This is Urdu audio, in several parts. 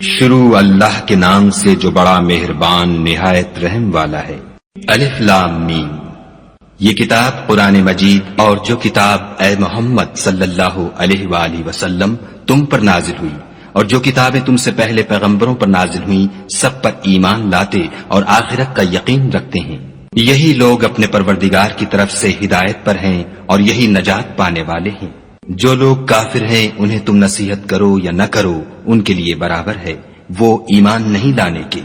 شروع اللہ کے نام سے جو بڑا مہربان نہایت رحم والا ہے۔ الف لام میم۔ یہ کتاب قرآن مجید اور جو کتاب اے محمد صلی اللہ علیہ وآلہ وسلم تم پر نازل ہوئی اور جو کتابیں تم سے پہلے پیغمبروں پر نازل ہوئی سب پر ایمان لاتے اور آخرت کا یقین رکھتے ہیں، یہی لوگ اپنے پروردگار کی طرف سے ہدایت پر ہیں اور یہی نجات پانے والے ہیں۔ جو لوگ کافر ہیں انہیں تم نصیحت کرو یا نہ کرو ان کے لیے برابر ہے، وہ ایمان نہیں لانے کے۔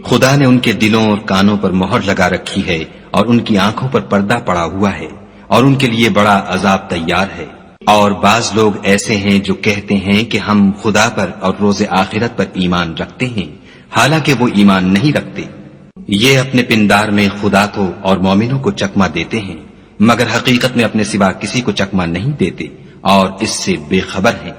خدا نے ان کے دلوں اور کانوں پر مہر لگا رکھی ہے اور ان کی آنکھوں پر پردہ پڑا ہوا ہے اور ان کے لیے بڑا عذاب تیار ہے۔ اور بعض لوگ ایسے ہیں جو کہتے ہیں کہ ہم خدا پر اور روز آخرت پر ایمان رکھتے ہیں، حالانکہ وہ ایمان نہیں رکھتے۔ یہ اپنے پندار میں خدا کو اور مومنوں کو چکمہ دیتے ہیں، مگر حقیقت میں اپنے سوا کسی کو چکمہ نہیں دیتے اور اس سے بے خبر ہیں۔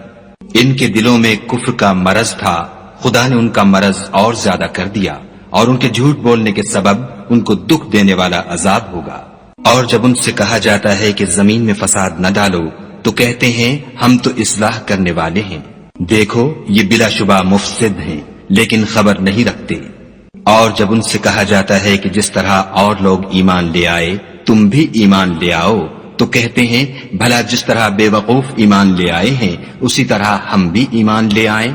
ان کے دلوں میں کفر کا مرض تھا، خدا نے ان کا مرض اور زیادہ کر دیا اور ان کے جھوٹ بولنے کے سبب ان کو دکھ دینے والا عذاب ہوگا۔ اور جب ان سے کہا جاتا ہے کہ زمین میں فساد نہ ڈالو تو کہتے ہیں ہم تو اصلاح کرنے والے ہیں، دیکھو یہ بلا شبہ مفسد ہیں لیکن خبر نہیں رکھتے۔ اور جب ان سے کہا جاتا ہے کہ جس طرح اور لوگ ایمان لے آئے تم بھی ایمان لے آؤ تو کہتے ہیں بھلا جس طرح بے وقوف ایمان لے آئے ہیں اسی طرح ہم بھی ایمان لے آئیں۔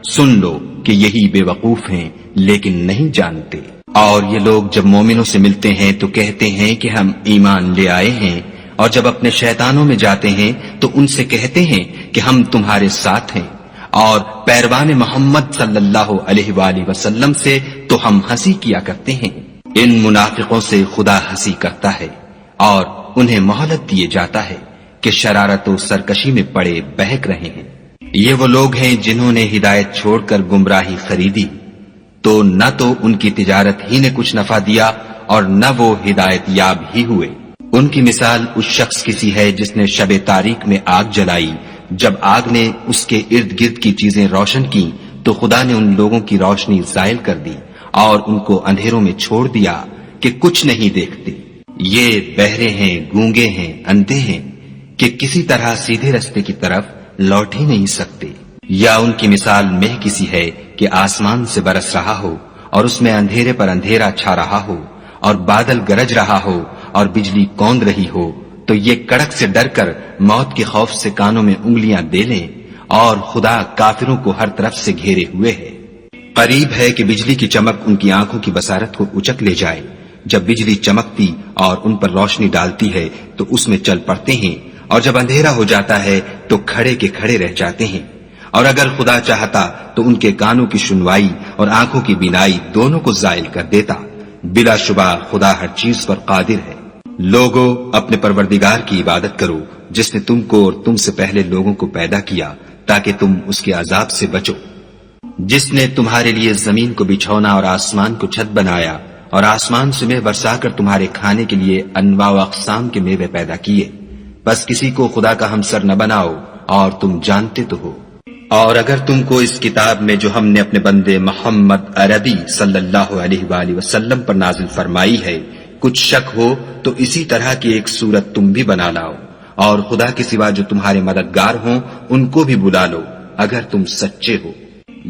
سن لو کہ یہی بے وقوف ہیں لیکن نہیں جانتے۔ اور یہ لوگ جب مومنوں سے ملتے ہیں تو کہتے ہیں کہ ہم ایمان لے آئے ہیں، اور جب اپنے شیطانوں میں جاتے ہیں تو ان سے کہتے ہیں کہ ہم تمہارے ساتھ ہیں، اور پیروان محمد صلی اللہ علیہ وآلہ وسلم سے تو ہم ہنسی کیا کرتے ہیں۔ ان منافقوں سے خدا ہنسی کرتا ہے اور انہیں مہلت دیے جاتا ہے کہ شرارت و سرکشی میں پڑے بہک رہے ہیں۔ یہ وہ لوگ ہیں جنہوں نے ہدایت چھوڑ کر گمراہی خریدی، تو نہ تو ان کی تجارت ہی نے کچھ نفع دیا اور نہ وہ ہدایت یاب ہی ہوئے۔ ان کی مثال اس شخص کی سی ہے جس نے شب تاریک میں آگ جلائی، جب آگ نے اس کے ارد گرد کی چیزیں روشن کی تو خدا نے ان لوگوں کی روشنی زائل کر دی اور ان کو اندھیروں میں چھوڑ دیا کہ کچھ نہیں دیکھتے۔ یہ بہرے ہیں، گونگے ہیں، اندھے ہیں کہ کسی طرح سیدھے رستے کی طرف لوٹ ہی نہیں سکتے۔ یا ان کی مثال مہ کسی ہے کہ آسمان سے برس رہا ہو اور اس میں اندھیرے پر اندھیرا چھا رہا ہو اور بادل گرج رہا ہو اور بجلی کوند رہی ہو تو یہ کڑک سے ڈر کر موت کے خوف سے کانوں میں انگلیاں دے لیں، اور خدا کافروں کو ہر طرف سے گھیرے ہوئے ہے۔ قریب ہے کہ بجلی کی چمک ان کی آنکھوں کی بصارت کو اچک لے جائے۔ جب بجلی چمکتی اور ان پر روشنی ڈالتی ہے تو اس میں چل پڑتے ہیں، اور جب اندھیرا ہو جاتا ہے تو کھڑے کے کھڑے رہ جاتے ہیں۔ اور اگر خدا چاہتا تو ان کے کانوں کی سنوائی اور آنکھوں کی بینائی دونوں کو زائل کر دیتا۔ بلا شبہ خدا ہر چیز پر قادر ہے۔ لوگو اپنے پروردگار کی عبادت کرو جس نے تم کو اور تم سے پہلے لوگوں کو پیدا کیا تاکہ تم اس کے عذاب سے بچو، جس نے تمہارے لیے زمین کو بچھونا اور آسمان کو چھت بنایا اور آسمان سے میوہ برسا کر تمہارے کھانے کے لیے انواع و اقسام کے میوے پیدا کیے، بس کسی کو خدا کا ہمسر نہ بناؤ اور تم جانتے تو ہو۔ اور اگر تم کو اس کتاب میں جو ہم نے اپنے بندے محمد عربی صلی اللہ علیہ وآلہ وسلم پر نازل فرمائی ہے کچھ شک ہو تو اسی طرح کی ایک صورت تم بھی بنا لاؤ، اور خدا کے سوا جو تمہارے مددگار ہوں ان کو بھی بلا لو اگر تم سچے ہو۔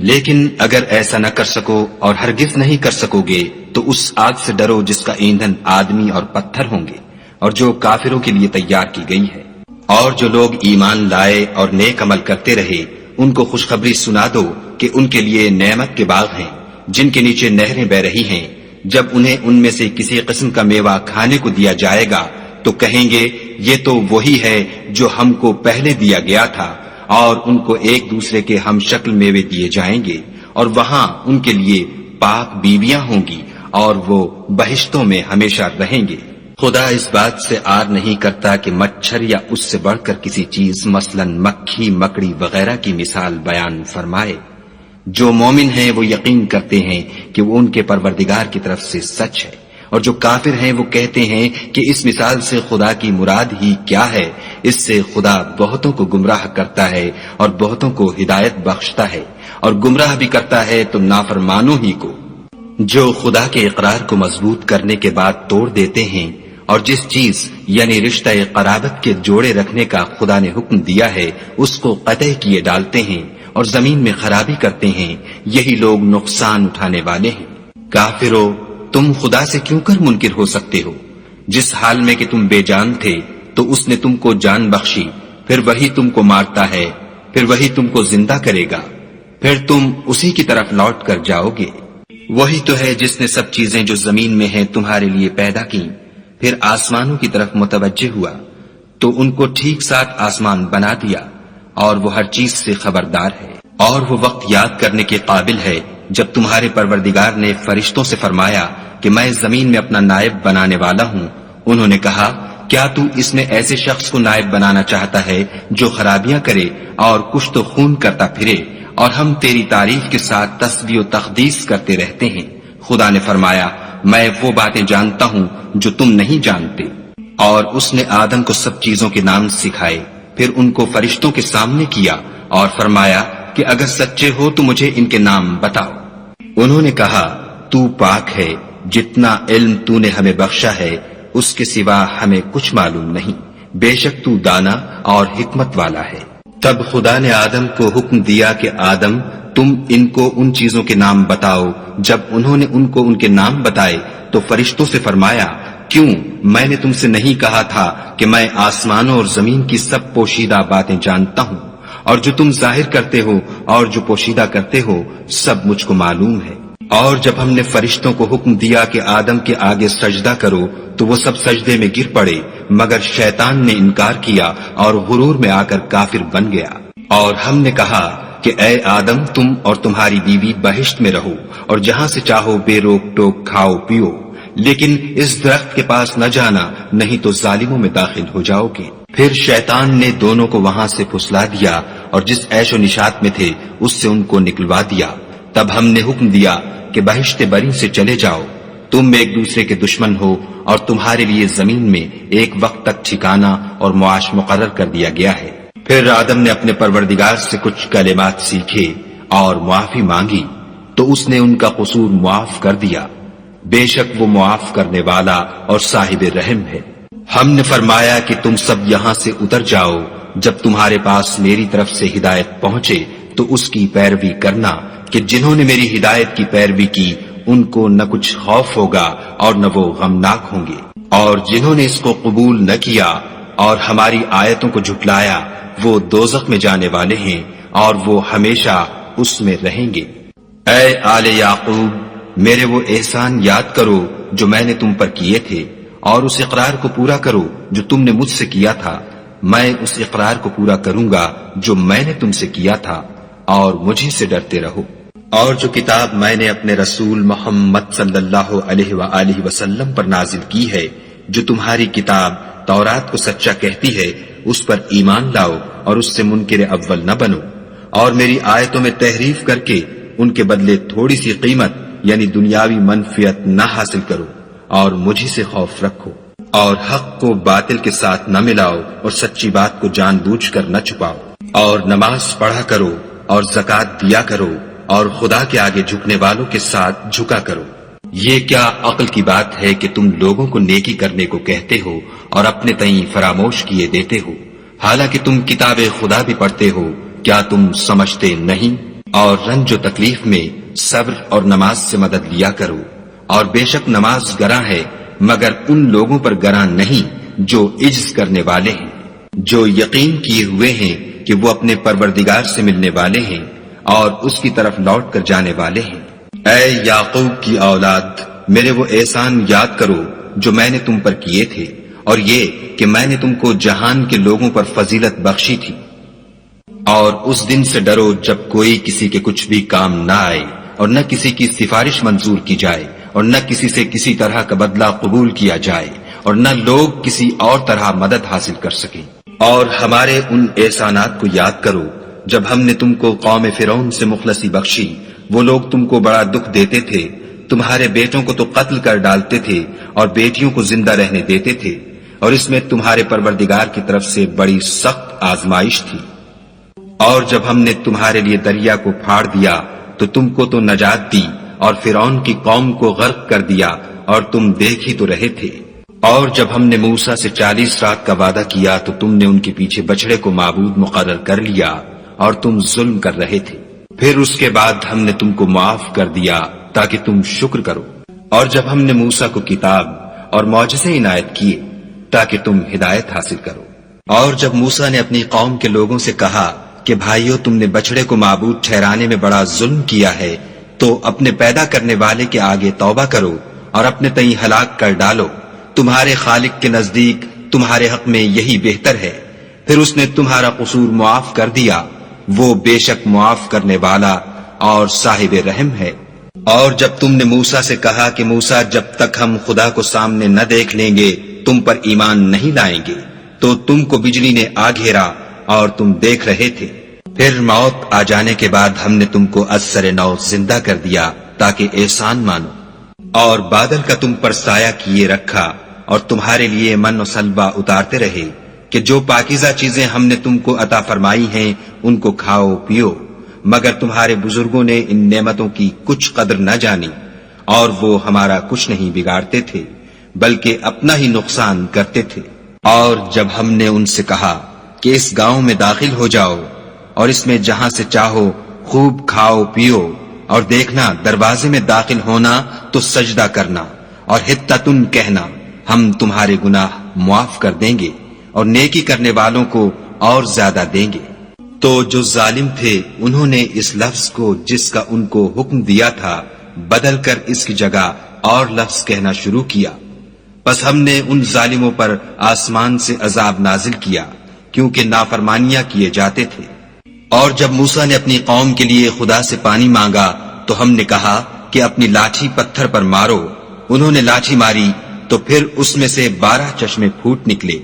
لیکن اگر ایسا نہ کر سکو اور ہرگز نہیں کر سکو گے تو اس آگ سے ڈرو جس کا ایندھن آدمی اور پتھر ہوں گے اور جو کافروں کے لیے تیار کی گئی ہے۔ اور جو لوگ ایمان لائے اور نیک عمل کرتے رہے ان کو خوشخبری سنا دو کہ ان کے لیے نعمت کے باغ ہیں جن کے نیچے نہریں بہ رہی ہیں۔ جب انہیں ان میں سے کسی قسم کا میوہ کھانے کو دیا جائے گا تو کہیں گے یہ تو وہی ہے جو ہم کو پہلے دیا گیا تھا، اور ان کو ایک دوسرے کے ہم شکل میوے دیے جائیں گے، اور وہاں ان کے لیے پاک بیویاں ہوں گی اور وہ بہشتوں میں ہمیشہ رہیں گے۔ خدا اس بات سے آر نہیں کرتا کہ مچھر یا اس سے بڑھ کر کسی چیز مثلا مکھی، مکڑی وغیرہ کی مثال بیان فرمائے۔ جو مومن ہیں وہ یقین کرتے ہیں کہ وہ ان کے پروردگار کی طرف سے سچ ہے، اور جو کافر ہیں وہ کہتے ہیں کہ اس مثال سے خدا کی مراد ہی کیا ہے۔ اس سے خدا بہتوں کو گمراہ کرتا ہے اور بہتوں کو ہدایت بخشتا ہے، اور گمراہ بھی کرتا ہے تو نافرمانوں ہی کو، جو خدا کے اقرار کو مضبوط کرنے کے بعد توڑ دیتے ہیں، اور جس چیز یعنی رشتہ قرابت کے جوڑے رکھنے کا خدا نے حکم دیا ہے اس کو قطع کیے ڈالتے ہیں، اور زمین میں خرابی کرتے ہیں، یہی لوگ نقصان اٹھانے والے ہیں۔ کافرو، تم خدا سے کیوں کر منکر ہو سکتے ہو؟ جس حال میں کہ تم بے جان تھے تو اس نے تم کو جان بخشی، پھر وہی تم کو مارتا ہے، پھر وہی تم کو زندہ کرے گا، پھر تم اسی کی طرف لوٹ کر جاؤ گے۔ وہی تو ہے جس نے سب چیزیں جو زمین میں ہیں تمہارے لیے پیدا کی، پھر آسمانوں کی طرف متوجہ ہوا تو ان کو ٹھیک ساتھ آسمان بنا دیا، اور وہ ہر چیز سے خبردار ہے۔ اور وہ وقت یاد کرنے کے قابل ہے جب تمہارے پروردگار نے فرشتوں سے فرمایا کہ میں زمین میں اپنا نائب بنانے والا ہوں۔ انہوں نے کہا، کیا تو اس میں ایسے شخص کو نائب بنانا چاہتا ہے جو خرابیاں کرے اور کشت و خون کرتا پھرے، اور ہم تیری تعریف کے ساتھ تسبیح و تقدیس کرتے رہتے ہیں؟ خدا نے فرمایا، میں وہ باتیں جانتا ہوں جو تم نہیں جانتے۔ اور اس نے آدم کو سب چیزوں کے نام سکھائے، پھر ان کو فرشتوں کے سامنے کیا اور فرمایا کہ اگر سچے ہو تو مجھے ان کے نام بتاؤ۔ انہوں نے کہا، تو پاک ہے، جتنا علم تو نے ہمیں بخشا ہے اس کے سوا ہمیں کچھ معلوم نہیں، بے شک تو دانا اور حکمت والا ہے۔ تب خدا نے آدم کو حکم دیا کہ آدم، تم ان کو ان چیزوں کے نام بتاؤ۔ جب انہوں نے ان کو ان کے نام بتائے تو فرشتوں سے فرمایا، کیوں میں نے تم سے نہیں کہا تھا کہ میں آسمانوں اور زمین کی سب پوشیدہ باتیں جانتا ہوں، اور جو تم ظاہر کرتے ہو اور جو پوشیدہ کرتے ہو سب مجھ کو معلوم ہے۔ اور جب ہم نے فرشتوں کو حکم دیا کہ آدم کے آگے سجدہ کرو تو وہ سب سجدے میں گر پڑے، مگر شیطان نے انکار کیا اور غرور میں آ کر کافر بن گیا۔ اور ہم نے کہا کہ اے آدم، تم اور تمہاری بیوی بہشت میں رہو اور جہاں سے چاہو بے روک ٹوک کھاؤ پیو، لیکن اس درخت کے پاس نہ جانا، نہیں تو ظالموں میں داخل ہو جاؤ گے۔ پھر شیطان نے دونوں کو وہاں سے پھسلا دیا اور جس عیش و نشاط میں تھے اس سے ان کو نکلوا دیا۔ تب ہم نے حکم دیا کہ بہشت بری سے چلے جاؤ، تم ایک دوسرے کے دشمن ہو، اور تمہارے لیے زمین میں ایک وقت تک ٹھکانہ اور معاش مقرر کر دیا گیا ہے۔ پھر آدم نے اپنے پروردگار سے کچھ کلمات سیکھے اور معافی مانگی تو اس نے ان کا قصور معاف کر دیا، بے شک وہ معاف کرنے والا اور صاحب رحم ہے۔ ہم نے فرمایا کہ تم سب یہاں سے اتر جاؤ، جب تمہارے پاس میری طرف سے ہدایت پہنچے تو اس کی پیروی کرنا، کہ جنہوں نے میری ہدایت کی پیروی کی ان کو نہ کچھ خوف ہوگا اور نہ وہ غمناک ہوں گے، اور جنہوں نے اس کو قبول نہ کیا اور ہماری آیتوں کو جھٹلایا وہ دوزخ میں جانے والے ہیں اور وہ ہمیشہ اس میں رہیں گے۔ اے آل یعقوب، میرے وہ احسان یاد کرو جو میں نے تم پر کیے تھے، اور اس اقرار کو پورا کرو جو تم نے مجھ سے کیا تھا۔ میں اس اقرار کو پورا کروں گا جو میں نے تم سے کیا تھا، اور مجھے سے ڈرتے رہو۔ اور جو کتاب میں نے اپنے رسول محمد صلی اللہ علیہ وآلہ وسلم پر نازل کی ہے، جو تمہاری کتاب تورات کو سچا کہتی ہے، اس پر ایمان لاؤ اور اس سے منکر اول نہ بنو، اور میری آیتوں میں تحریف کر کے ان کے بدلے تھوڑی سی قیمت یعنی دنیاوی منفعت نہ حاصل کرو، اور مجھے سے خوف رکھو، اور حق کو باطل کے ساتھ نہ ملاؤ اور سچی بات کو جان بوجھ کر نہ چھپاؤ، اور نماز پڑھا کرو اور زکوٰۃ دیا کرو، اور خدا کے آگے جھکنے والوں کے ساتھ جھکا کرو۔ یہ کیا عقل کی بات ہے کہ تم لوگوں کو نیکی کرنے کو کہتے ہو اور اپنے تئیں فراموش کیے دیتے ہو، حالانکہ تم کتاب خدا بھی پڑھتے ہو؟ کیا تم سمجھتے نہیں؟ اور رنج و تکلیف میں صبر اور نماز سے مدد لیا کرو، اور بے شک نماز گراں ہے، مگر ان لوگوں پر گراں نہیں جو عجز کرنے والے ہیں، جو یقین کیے ہوئے ہیں کہ وہ اپنے پروردگار سے ملنے والے ہیں اور اس کی طرف لوٹ کر جانے والے ہیں۔ اے یعقوب کی اولاد، میرے وہ احسان یاد کرو جو میں نے تم پر کیے تھے، اور یہ کہ میں نے تم کو جہان کے لوگوں پر فضیلت بخشی تھی۔ اور اس دن سے ڈرو جب کوئی کسی کے کچھ بھی کام نہ آئے، اور نہ کسی کی سفارش منظور کی جائے، اور نہ کسی سے کسی طرح کا بدلہ قبول کیا جائے، اور نہ لوگ کسی اور طرح مدد حاصل کر سکیں۔ اور ہمارے ان احسانات کو یاد کرو جب ہم نے تم کو قوم فرعون سے مخلصی بخشی، وہ لوگ تم کو بڑا دکھ دیتے تھے، تمہارے بیٹوں کو تو قتل کر ڈالتے تھے اور بیٹیوں کو زندہ رہنے دیتے تھے، اور اس میں تمہارے پروردگار کی طرف سے بڑی سخت آزمائش تھی۔ اور جب ہم نے تمہارے لیے دریا کو پھاڑ دیا تو تم کو تو نجات دی، اور فرعون کی قوم کو غرق کر دیا، اور تم دیکھ ہی تو رہے تھے۔ اور جب ہم نے موسیٰ سے 40 رات کا وعدہ کیا تو تم نے ان کے پیچھے بچڑے کو معبود مقرر کر لیا، اور تم ظلم کر رہے تھے، پھر اس کے بعد ہم نے تم کو معاف کر دیا تاکہ تم شکر کرو، اور جب ہم نے موسیٰ کو کتاب اور معجزے عنایت کیے تاکہ تم ہدایت حاصل کرو۔ اور جب موسیٰ نے اپنی قوم کے لوگوں سے کہا کہ بھائیو، تم نے بچڑے کو معبود ٹھہرانے میں بڑا ظلم کیا ہے، تو اپنے پیدا کرنے والے کے آگے توبہ کرو اور اپنے تئیں ہلاک کر ڈالو، تمہارے خالق کے نزدیک تمہارے حق میں یہی بہتر ہے۔ پھر اس نے تمہارا قصور معاف کر دیا، وہ بے شک معاف کرنے والا اور صاحب رحم ہے۔ اور جب تم نے موسیٰ سے کہا کہ موسیٰ، جب تک ہم خدا کو سامنے نہ دیکھ لیں گے تم پر ایمان نہیں لائیں گے، تو تم کو بجلی نے آ گھیرا اور تم دیکھ رہے تھے، پھر موت آ جانے کے بعد ہم نے تم کو از سر نو زندہ کر دیا تاکہ احسان مانو، اور بادل کا تم پر سایہ کیے رکھا اور تمہارے لیے من و سلوہ اتارتے رہے کہ جو پاکیزہ چیزیں ہم نے تم کو عطا فرمائی ہیں ان کو کھاؤ پیو، مگر تمہارے بزرگوں نے ان نعمتوں کی کچھ قدر نہ جانی، اور وہ ہمارا کچھ نہیں بگاڑتے تھے بلکہ اپنا ہی نقصان کرتے تھے۔ اور جب ہم نے ان سے کہا کہ اس گاؤں میں داخل ہو جاؤ اور اس میں جہاں سے چاہو خوب کھاؤ پیو، اور دیکھنا دروازے میں داخل ہونا تو سجدہ کرنا اور حطتن کہنا، ہم تمہارے گناہ معاف کر دیں گے اور نیکی کرنے والوں کو اور زیادہ دیں گے۔ تو جو ظالم تھے انہوں نے اس لفظ کو جس کا ان کو حکم دیا تھا بدل کر اس کی جگہ اور لفظ کہنا شروع کیا، پس ہم نے ان ظالموں پر آسمان سے عذاب نازل کیا کیونکہ نافرمانیاں کیے جاتے تھے۔ اور جب موسیٰ نے اپنی قوم کے لیے خدا سے پانی مانگا تو ہم نے کہا کہ اپنی لاٹھی پتھر پر مارو، انہوں نے لاٹھی ماری تو پھر اس میں سے 12 چشمے پھوٹ نکلے،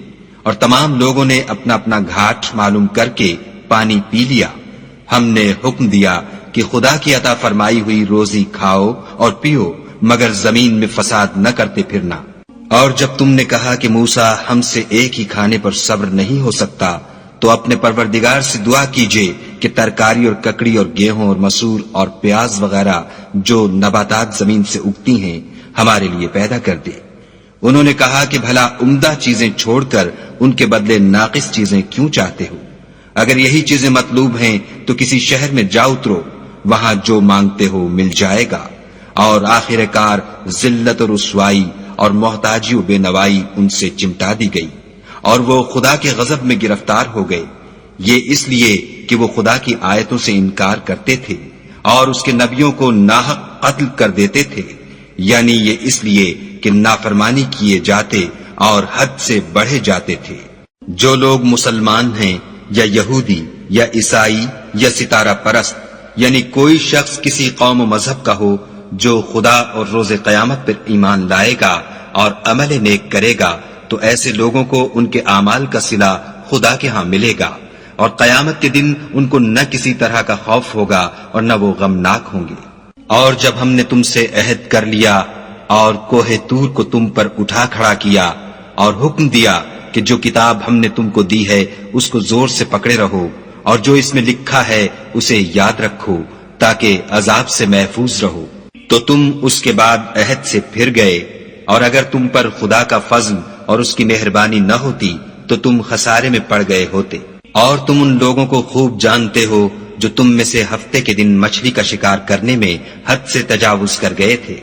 اور تمام لوگوں نے اپنا اپنا گھاٹ معلوم کر کے پانی پی لیا۔ ہم نے حکم دیا کہ خدا کی عطا فرمائی ہوئی روزی کھاؤ اور پیو، مگر زمین میں فساد نہ کرتے پھرنا۔ اور جب تم نے کہا کہ موسیٰ، ہم سے ایک ہی کھانے پر صبر نہیں ہو سکتا، تو اپنے پروردگار سے دعا کیجئے کہ ترکاری اور ککڑی اور گیہوں اور مسور اور پیاز وغیرہ جو نباتات زمین سے اگتی ہیں ہمارے لیے پیدا کر دے۔ انہوں نے کہا کہ بھلا عمدہ چیزیں چھوڑ کر ان کے بدلے ناقص چیزیں کیوں چاہتے ہو؟ اگر یہی چیزیں مطلوب ہیں تو کسی شہر میں جا اترو، وہاں جو مانگتے ہو مل جائے گا۔ اور آخر کار ذلت اور رسوائی اور محتاجی و بے نوائی ان سے چمٹا دی گئی، اور وہ خدا کے غضب میں گرفتار ہو گئے، یہ اس لیے کہ وہ خدا کی آیتوں سے انکار کرتے تھے اور اس کے نبیوں کو ناحق قتل کر دیتے تھے، یعنی یہ اس لیے کہ نافرمانی کیے جاتے اور حد سے بڑھے جاتے تھے۔ جو لوگ مسلمان ہیں یا یہودی یا عیسائی یا ستارہ پرست، یعنی کوئی شخص کسی قوم و مذہب کا ہو، جو خدا اور روز قیامت پر ایمان لائے گا اور عمل نیک کرے گا، تو ایسے لوگوں کو ان کے اعمال کا صلہ خدا کے ہاں ملے گا، اور قیامت کے دن ان کو نہ کسی طرح کا خوف ہوگا اور نہ وہ غمناک ہوں گے۔ اور جب ہم نے تم سے عہد کر لیا اور کوہ طور کو تم پر اٹھا کھڑا کیا اور حکم دیا کہ جو کتاب ہم نے تم کو دی ہے اس کو زور سے پکڑے رہو، اور جو اس میں لکھا ہے اسے یاد رکھو تاکہ عذاب سے محفوظ رہو، تو تم اس کے بعد عہد سے پھر گئے، اور اگر تم پر خدا کا فضل اور اس کی مہربانی نہ ہوتی تو تم خسارے میں پڑ گئے ہوتے۔ اور تم ان لوگوں کو خوب جانتے ہو جو تم میں سے ہفتے کے دن مچھلی کا شکار کرنے میں حد سے تجاوز کر گئے تھے،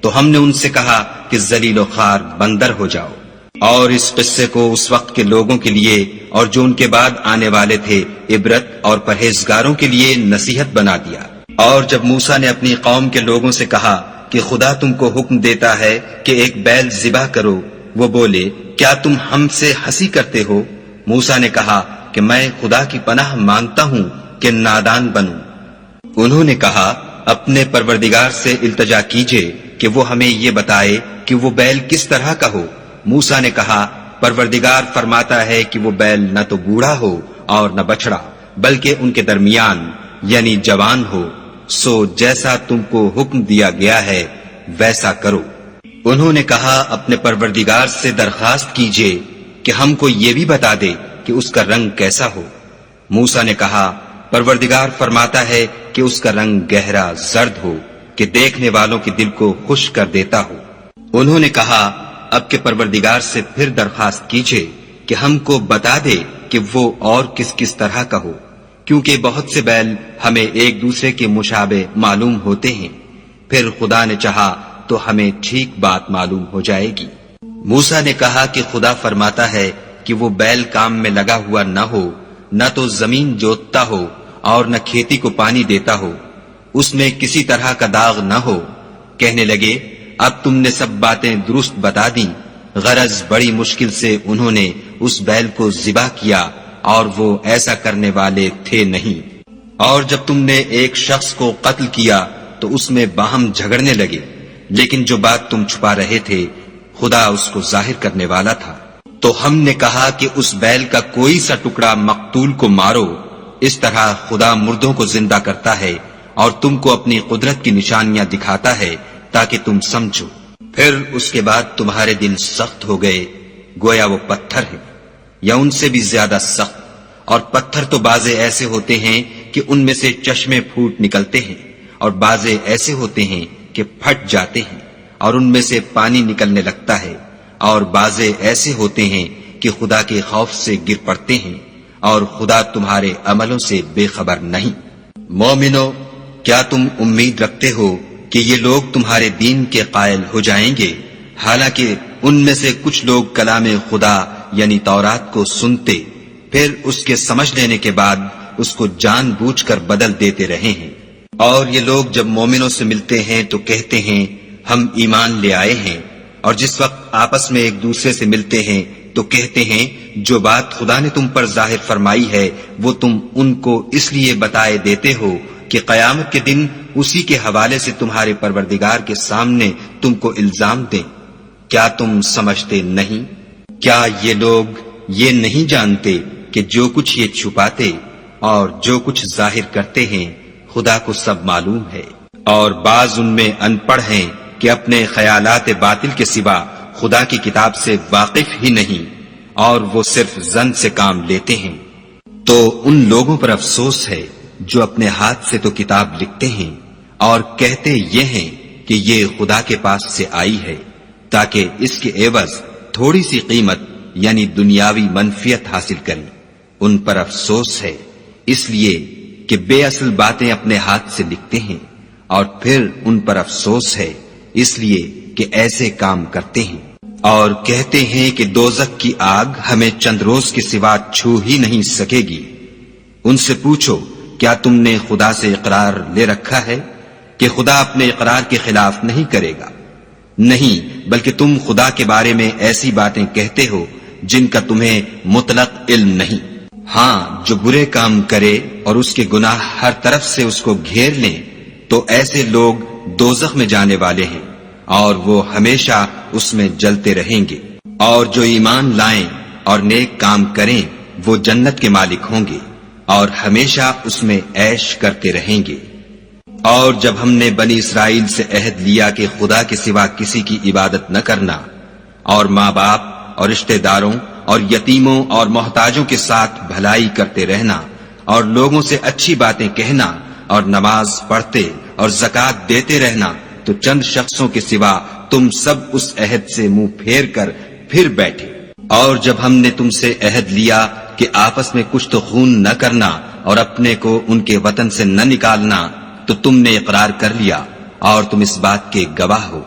تو ہم نے ان سے کہا کہ ذلیل و خوار بندر ہو جاؤ، اور اس قصے کو اس وقت کے لوگوں کے لیے اور جو ان کے بعد آنے والے تھے عبرت اور پرہیزگاروں کے لیے نصیحت بنا دیا۔ اور جب موسیٰ نے اپنی قوم کے لوگوں سے کہا کہ خدا تم کو حکم دیتا ہے کہ ایک بیل ذبح کرو، وہ بولے کیا تم ہم سے ہنسی کرتے ہو؟ موسیٰ نے کہا کہ میں خدا کی پناہ مانگتا ہوں کہ نادان بنوں۔ انہوں نے کہا اپنے پروردگار سے التجا کیجئے کہ وہ ہمیں یہ بتائے کہ وہ بیل کس طرح کا ہو۔ موسیٰ نے کہا پروردگار فرماتا ہے کہ وہ بیل نہ تو بوڑھا ہو اور نہ بچڑا، بلکہ ان کے درمیان یعنی جوان ہو، سو جیسا تم کو حکم دیا گیا ہے ویسا کرو۔ انہوں نے کہا اپنے پروردگار سے درخواست کیجئے کہ ہم کو یہ بھی بتا دے کہ اس کا رنگ کیسا ہو۔ موسیٰ نے کہا پروردگار فرماتا ہے کہ اس کا رنگ گہرا زرد ہو کہ دیکھنے والوں کے دل کو خوش کر دیتا ہو۔ انہوں نے کہا اب کے پروردگار سے پھر درخواست کیجئے کہ ہم کو بتا دے کہ وہ اور کس کس طرح کا ہو، کیونکہ بہت سے بیل ہمیں ایک دوسرے کے مشابہ معلوم ہوتے ہیں، پھر خدا نے چاہا تو ہمیں ٹھیک بات معلوم ہو جائے گی۔ موسیٰ نے کہا کہ خدا فرماتا ہے کہ وہ بیل کام میں لگا ہوا نہ ہو، نہ تو زمین جوتتا ہو اور نہ کھیتی کو پانی دیتا ہو، اس میں کسی طرح کا داغ نہ ہو۔ کہنے لگے اب تم نے سب باتیں درست بتا دیں، غرض بڑی مشکل سے انہوں نے اس بیل کو ذبح کیا اور وہ ایسا کرنے والے تھے نہیں۔ اور جب تم نے ایک شخص کو قتل کیا تو اس میں باہم جھگڑنے لگے، لیکن جو بات تم چھپا رہے تھے خدا اس کو ظاہر کرنے والا تھا۔ تو ہم نے کہا کہ اس بیل کا کوئی سا ٹکڑا مقتول کو مارو، اس طرح خدا مردوں کو زندہ کرتا ہے اور تم کو اپنی قدرت کی نشانیاں دکھاتا ہے تاکہ تم سمجھو۔ پھر اس کے بعد تمہارے دل سخت ہو گئے، گویا وہ پتھر ہے یا ان سے بھی زیادہ سخت، اور پتھر تو بعضے ایسے ہوتے ہیں کہ ان میں سے چشمے پھوٹ نکلتے ہیں، اور بعضے ایسے ہوتے ہیں کہ پھٹ جاتے ہیں اور ان میں سے پانی نکلنے لگتا ہے، اور بعضے ایسے ہوتے ہیں کہ خدا کے خوف سے گر پڑتے ہیں، اور خدا تمہارے عملوں سے بے خبر نہیں۔ مومنو، کیا تم امید رکھتے ہو کہ یہ لوگ تمہارے دین کے قائل ہو جائیں گے، حالانکہ ان میں سے کچھ لوگ کلام خدا یعنی تورات کو سنتے، پھر اس کے سمجھ لینے کے بعد اس کو جان بوجھ کر بدل دیتے رہے ہیں۔ اور یہ لوگ جب مومنوں سے ملتے ہیں تو کہتے ہیں ہم ایمان لے آئے ہیں، اور جس وقت آپس میں ایک دوسرے سے ملتے ہیں تو کہتے ہیں جو بات خدا نے تم پر ظاہر فرمائی ہے وہ تم ان کو اس لیے بتائے دیتے ہو کہ قیامت کے دن اسی کے حوالے سے تمہارے پروردگار کے سامنے تم کو الزام دیں۔ کیا تم سمجھتے نہیں؟ کیا یہ لوگ یہ نہیں جانتے کہ جو کچھ یہ چھپاتے اور جو کچھ ظاہر کرتے ہیں خدا کو سب معلوم ہے؟ اور بعض ان میں ان پڑھ ہیں کہ اپنے خیالات باطل کے سوا خدا کی کتاب سے واقف ہی نہیں، اور وہ صرف ظن سے کام لیتے ہیں۔ تو ان لوگوں پر افسوس ہے جو اپنے ہاتھ سے تو کتاب لکھتے ہیں اور کہتے یہ ہیں کہ یہ خدا کے پاس سے آئی ہے، تاکہ اس کے عوض تھوڑی سی قیمت یعنی دنیاوی منفیت حاصل کریں۔ ان پر افسوس ہے اس لیے کہ بے اصل باتیں اپنے ہاتھ سے لکھتے ہیں، اور پھر ان پر افسوس ہے اس لیے کہ ایسے کام کرتے ہیں، اور کہتے ہیں کہ دوزخ کی آگ ہمیں چند روز کے سوا چھو ہی نہیں سکے گی۔ ان سے پوچھو کیا تم نے خدا سے اقرار لے رکھا ہے کہ خدا اپنے اقرار کے خلاف نہیں کرے گا؟ نہیں، بلکہ تم خدا کے بارے میں ایسی باتیں کہتے ہو جن کا تمہیں مطلق علم نہیں۔ ہاں، جو برے کام کرے اور اس کے گناہ ہر طرف سے اس کو گھیر لیں تو ایسے لوگ دوزخ میں جانے والے ہیں اور وہ ہمیشہ اس میں جلتے رہیں گے۔ اور جو ایمان لائیں اور نیک کام کریں وہ جنت کے مالک ہوں گے اور ہمیشہ اس میں عیش کرتے رہیں گے۔ اور جب ہم نے بنی اسرائیل سے عہد لیا کہ خدا کے سوا کسی کی عبادت نہ کرنا، اور ماں باپ اور رشتہ داروں اور یتیموں اور محتاجوں کے ساتھ بھلائی کرتے رہنا، اور لوگوں سے اچھی باتیں کہنا، اور نماز پڑھتے اور زکوٰۃ دیتے رہنا، تو چند شخصوں کے سوا تم سب اس عہد سے منہ پھیر کر پھر بیٹھے۔ اور جب ہم نے تم سے عہد لیا کہ آپس میں کچھ تو خون نہ کرنا اور اپنے کو ان کے وطن سے نہ نکالنا، تو تم نے اقرار کر لیا اور تم اس بات کے گواہ ہو۔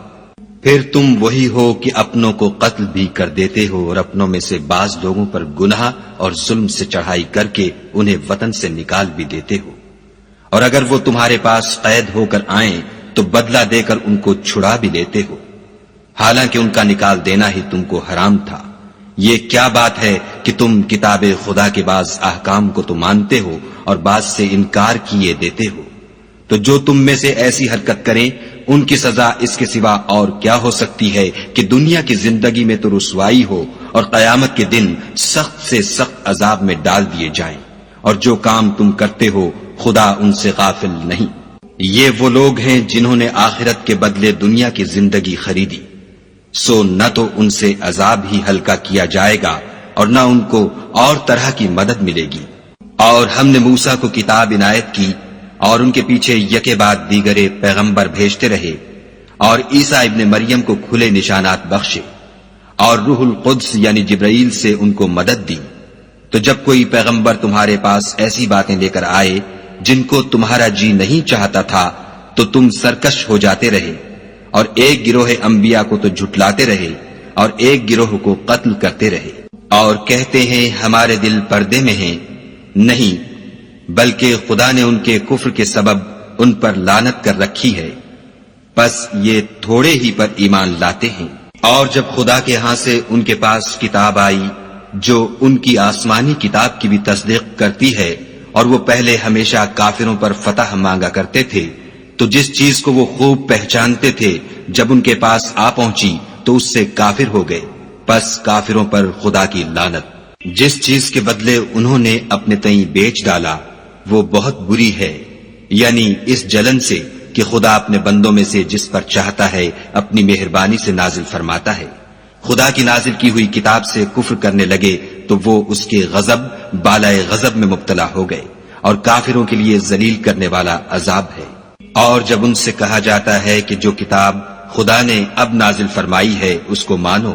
پھر تم وہی ہو کہ اپنوں کو قتل بھی کر دیتے ہو اور اپنوں میں سے بعض لوگوں پر گناہ اور ظلم سے چڑھائی کر کے انہیں وطن سے نکال بھی دیتے ہو، اور اگر وہ تمہارے پاس قید ہو کر آئیں تو بدلہ دے کر ان کو چھڑا بھی لیتے ہو، حالانکہ ان کا نکال دینا ہی تم کو حرام تھا۔ یہ کیا بات ہے کہ تم کتاب خدا کے بعض احکام کو تو مانتے ہو اور بعض سے انکار کیے دیتے ہو؟ تو جو تم میں سے ایسی حرکت کریں ان کی سزا اس کے سوا اور کیا ہو سکتی ہے کہ دنیا کی زندگی میں تو رسوائی ہو اور قیامت کے دن سخت سے سخت عذاب میں ڈال دیے جائیں، اور جو کام تم کرتے ہو خدا ان سے غافل نہیں۔ یہ وہ لوگ ہیں جنہوں نے آخرت کے بدلے دنیا کی زندگی خریدی، سو نہ تو ان سے عذاب ہی ہلکا کیا جائے گا اور نہ ان کو اور طرح کی مدد ملے گی۔ اور ہم نے موسیٰ کو کتاب عنایت کی اور ان کے پیچھے یکے بعد دیگرے پیغمبر بھیجتے رہے، اور عیسیٰ ابن مریم کو کھلے نشانات بخشے، اور روح القدس یعنی جبرائیل سے ان کو مدد دی۔ تو جب کوئی پیغمبر تمہارے پاس ایسی باتیں لے کر آئے جن کو تمہارا جی نہیں چاہتا تھا تو تم سرکش ہو جاتے رہے، اور ایک گروہ انبیاء کو تو جھٹلاتے رہے اور ایک گروہ کو قتل کرتے رہے، اور کہتے ہیں ہمارے دل پردے میں ہیں، نہیں بلکہ خدا نے ان کے کفر کے سبب ان پر لعنت کر رکھی ہے، پس یہ تھوڑے ہی پر ایمان لاتے ہیں۔ اور جب خدا کے ہاں سے ان کے پاس کتاب آئی جو ان کی آسمانی کتاب کی بھی تصدیق کرتی ہے، اور وہ پہلے ہمیشہ کافروں پر فتح مانگا کرتے تھے، تو جس چیز کو وہ خوب پہچانتے تھے جب ان کے پاس آ پہنچی تو اس سے کافر ہو گئے، پس کافروں پر خدا کی لعنت۔ جس چیز کے بدلے انہوں نے اپنے تئیں بیچ ڈالا وہ بہت بری ہے، یعنی اس جلن سے کہ خدا اپنے بندوں میں سے جس پر چاہتا ہے اپنی مہربانی سے نازل فرماتا ہے۔ خدا کی نازل کی ہوئی کتاب سے کفر کرنے لگے تو وہ اس کے غضب بالائے غضب میں مبتلا ہو گئے، اور کافروں کے لیے ذلیل کرنے والا عذاب ہے۔ اور جب ان سے کہا جاتا ہے کہ جو کتاب خدا نے اب نازل فرمائی ہے اس کو مانو،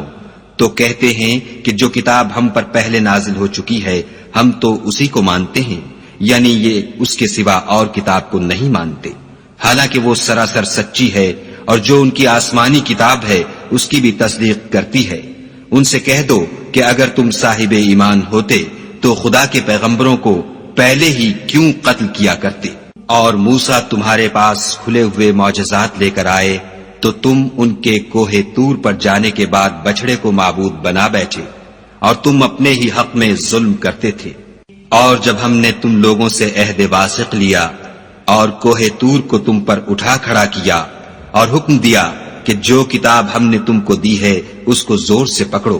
تو کہتے ہیں کہ جو کتاب ہم پر پہلے نازل ہو چکی ہے ہم تو اسی کو مانتے ہیں، یعنی یہ اس کے سوا اور کتاب کو نہیں مانتے، حالانکہ وہ سراسر سچی ہے، اور جو ان کی آسمانی کتاب ہے اس کی بھی تصدیق کرتی ہے۔ ان سے کہہ دو کہ اگر تم صاحب ایمان ہوتے تو خدا کے پیغمبروں کو پہلے ہی کیوں قتل کیا کرتے، اور موسیٰ تمہارے پاس کھلے ہوئے معجزات لے کر آئے تو تم ان کے کوہ طور پر جانے کے بعد بچڑے کو معبود بنا بیٹھے، اور تم اپنے ہی حق میں ظلم کرتے تھے۔ اور جب ہم نے تم لوگوں سے عہد واثق لیا اور کوہ طور کو تم پر اٹھا کھڑا کیا اور حکم دیا کہ جو کتاب ہم نے تم کو دی ہے اس کو زور سے پکڑو،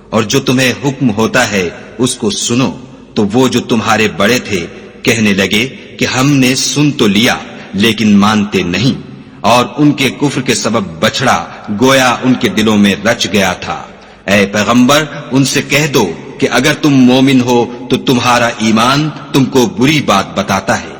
اور جو تمہیں حکم ہوتا ہے اس کو سنو، تو وہ جو تمہارے بڑے تھے کہنے لگے کہ ہم نے سن تو لیا لیکن مانتے نہیں، اور ان کے کفر کے سبب بچڑا گویا ان کے دلوں میں رچ گیا تھا۔ اے پیغمبر ان سے کہہ دو کہ اگر تم مومن ہو تو تمہارا ایمان تم کو بری بات بتاتا ہے۔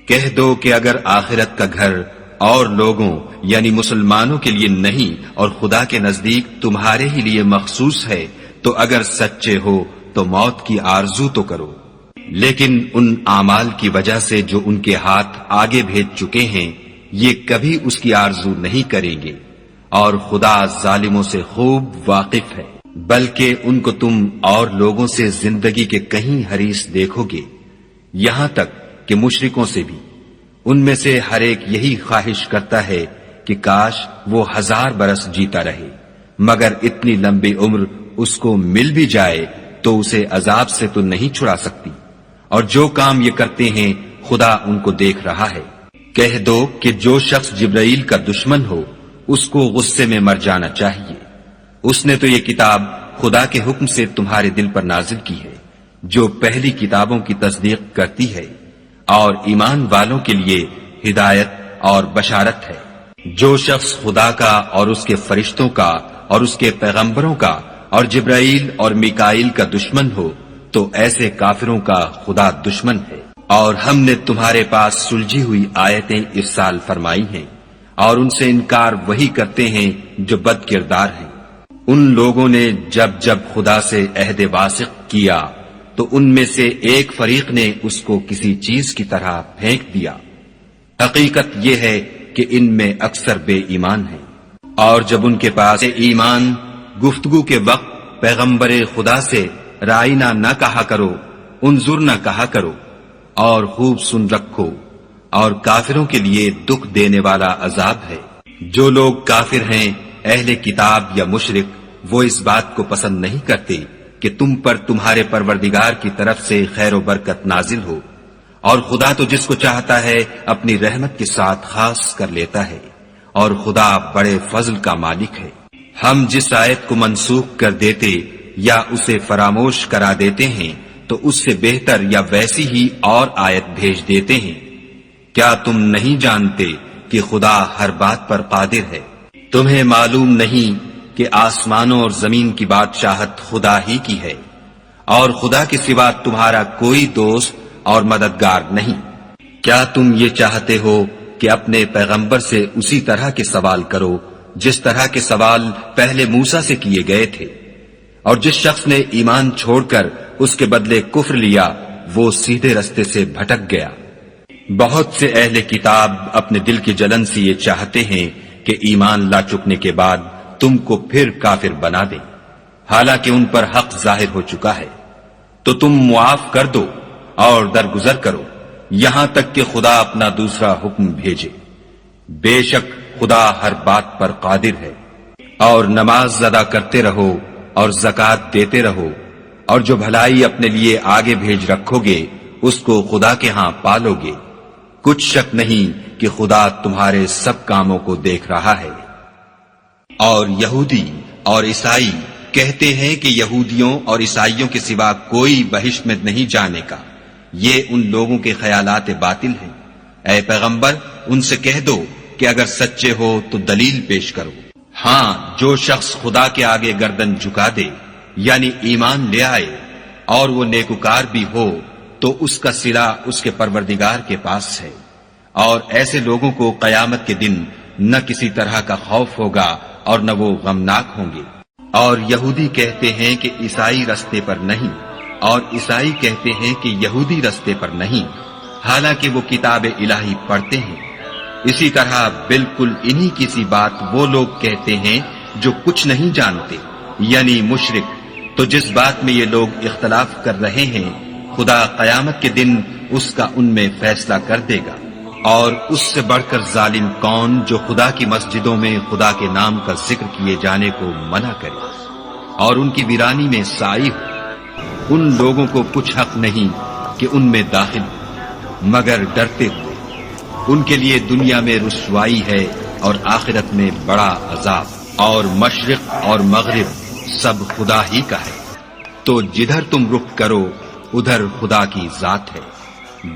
کہہ دو کہ اگر آخرت کا گھر اور لوگوں یعنی مسلمانوں کے لیے نہیں اور خدا کے نزدیک تمہارے ہی لیے مخصوص ہے تو اگر سچے ہو تو موت کی آرزو تو کرو، لیکن ان اعمال کی وجہ سے جو ان کے ہاتھ آگے بھیج چکے ہیں یہ کبھی اس کی آرزو نہیں کریں گے، اور خدا ظالموں سے خوب واقف ہے۔ بلکہ ان کو تم اور لوگوں سے زندگی کے کہیں حریص دیکھو گے، یہاں تک کہ مشرکوں سے بھی۔ ان میں سے ہر ایک یہی خواہش کرتا ہے کہ کاش وہ 1000 برس جیتا رہے، مگر اتنی لمبی عمر اس کو مل بھی جائے تو اسے عذاب سے تو نہیں چھڑا سکتی، اور جو کام یہ کرتے ہیں خدا ان کو دیکھ رہا ہے۔ کہہ دو کہ جو شخص جبرائیل کا دشمن ہو اس کو غصے میں مر جانا چاہیے، اس نے تو یہ کتاب خدا کے حکم سے تمہارے دل پر نازل کی ہے جو پہلی کتابوں کی تصدیق کرتی ہے، اور ایمان والوں کے لیے ہدایت اور بشارت ہے۔ جو شخص خدا کا اور اس کے فرشتوں کا اور اس کے پیغمبروں کا اور جبرائیل اور میکائیل کا دشمن ہو تو ایسے کافروں کا خدا دشمن ہے۔ اور ہم نے تمہارے پاس سلجھی ہوئی آیتیں ارسال فرمائی ہیں، اور ان سے انکار وہی کرتے ہیں جو بد کردار ہیں۔ ان لوگوں نے جب جب خدا سے عہد واثق کیا تو ان میں سے ایک فریق نے اس کو کسی چیز کی طرح پھینک دیا۔ حقیقت یہ ہے کہ ان میں اکثر بے ایمان ہیں۔ اور جب ان کے پاس ایمان گفتگو کے وقت پیغمبر خدا سے رائنا نہ کہا کرو، انظر نہ کہا کرو، اور خوب سن رکھو، اور کافروں کے لیے دکھ دینے والا عذاب ہے۔ جو لوگ کافر ہیں اہل کتاب یا مشرک وہ اس بات کو پسند نہیں کرتے کہ تم پر تمہارے پروردگار کی طرف سے خیر و برکت نازل ہو، اور خدا تو جس کو چاہتا ہے اپنی رحمت کے ساتھ خاص کر لیتا ہے، اور خدا بڑے فضل کا مالک ہے۔ ہم جس آیت کو منسوخ کر دیتے یا اسے فراموش کرا دیتے ہیں تو اس سے بہتر یا ویسی ہی اور آیت بھیج دیتے ہیں۔ کیا تم نہیں جانتے کہ خدا ہر بات پر قادر ہے؟ تمہیں معلوم نہیں کہ آسمانوں اور زمین کی بادشاہت خدا ہی کی ہے، اور خدا کے سوا تمہارا کوئی دوست اور مددگار نہیں۔ کیا تم یہ چاہتے ہو کہ اپنے پیغمبر سے اسی طرح کے سوال کرو جس طرح کے سوال پہلے موسیٰ سے کیے گئے تھے؟ اور جس شخص نے ایمان چھوڑ کر اس کے بدلے کفر لیا وہ سیدھے رستے سے بھٹک گیا۔ بہت سے اہل کتاب اپنے دل کی جلن سے یہ چاہتے ہیں کہ ایمان لا چکنے کے بعد تم کو پھر کافر بنا دیں، حالانکہ ان پر حق ظاہر ہو چکا ہے۔ تو تم معاف کر دو اور درگزر کرو یہاں تک کہ خدا اپنا دوسرا حکم بھیجے۔ بے شک خدا ہر بات پر قادر ہے۔ اور نماز ادا کرتے رہو اور زکوٰۃ دیتے رہو، اور جو بھلائی اپنے لیے آگے بھیج رکھو گے اس کو خدا کے ہاں پالو گے۔ کچھ شک نہیں کہ خدا تمہارے سب کاموں کو دیکھ رہا ہے۔ اور یہودی اور عیسائی کہتے ہیں کہ یہودیوں اور عیسائیوں کے سوا کوئی بہشت میں نہیں جانے کا، یہ ان لوگوں کے خیالات باطل ہیں۔ اے پیغمبر ان سے کہہ دو کہ اگر سچے ہو تو دلیل پیش کرو۔ ہاں جو شخص خدا کے آگے گردن جھکا دے یعنی ایمان لے آئے اور وہ نیکوکار بھی ہو تو اس کا صلہ اس کے پروردگار کے پاس ہے، اور ایسے لوگوں کو قیامت کے دن نہ کسی طرح کا خوف ہوگا اور نہ وہ غمناک ہوں گے۔ اور یہودی کہتے ہیں کہ عیسائی رستے پر نہیں، اور عیسائی کہتے ہیں کہ یہودی رستے پر نہیں، حالانکہ وہ کتاب الہی پڑھتے ہیں۔ اسی طرح بالکل انہی کی سی بات وہ لوگ کہتے ہیں جو کچھ نہیں جانتے یعنی مشرک۔ تو جس بات میں یہ لوگ اختلاف کر رہے ہیں خدا قیامت کے دن اس کا ان میں فیصلہ کر دے گا۔ اور اس سے بڑھ کر ظالم کون جو خدا کی مسجدوں میں خدا کے نام کا ذکر کیے جانے کو منع کرے اور ان کی ویرانی میں سائی ہو۔ ان لوگوں کو کچھ حق نہیں کہ ان میں داخل ہو مگر ڈرتے ہوئے۔ ان کے لیے دنیا میں رسوائی ہے اور آخرت میں بڑا عذاب۔ اور مشرق اور مغرب سب خدا ہی کا ہے، تو جدھر تم رخ کرو ادھر خدا کی ذات ہے۔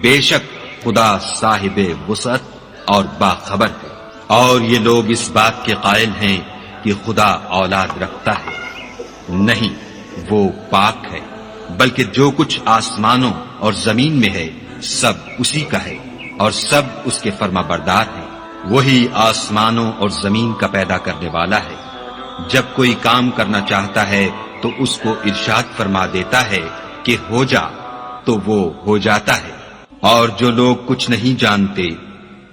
بے شک خدا صاحب وسعت اور باخبر ہے۔ اور یہ لوگ اس بات کے قائل ہیں کہ خدا اولاد رکھتا ہے، نہیں، وہ پاک ہے، بلکہ جو کچھ آسمانوں اور زمین میں ہے سب اسی کا ہے اور سب اس کے فرما بردار ہیں۔ وہی آسمانوں اور زمین کا پیدا کرنے والا ہے۔ جب کوئی کام کرنا چاہتا ہے تو اس کو ارشاد فرما دیتا ہے کہ ہو جا، تو وہ ہو جاتا ہے۔ اور جو لوگ کچھ نہیں جانتے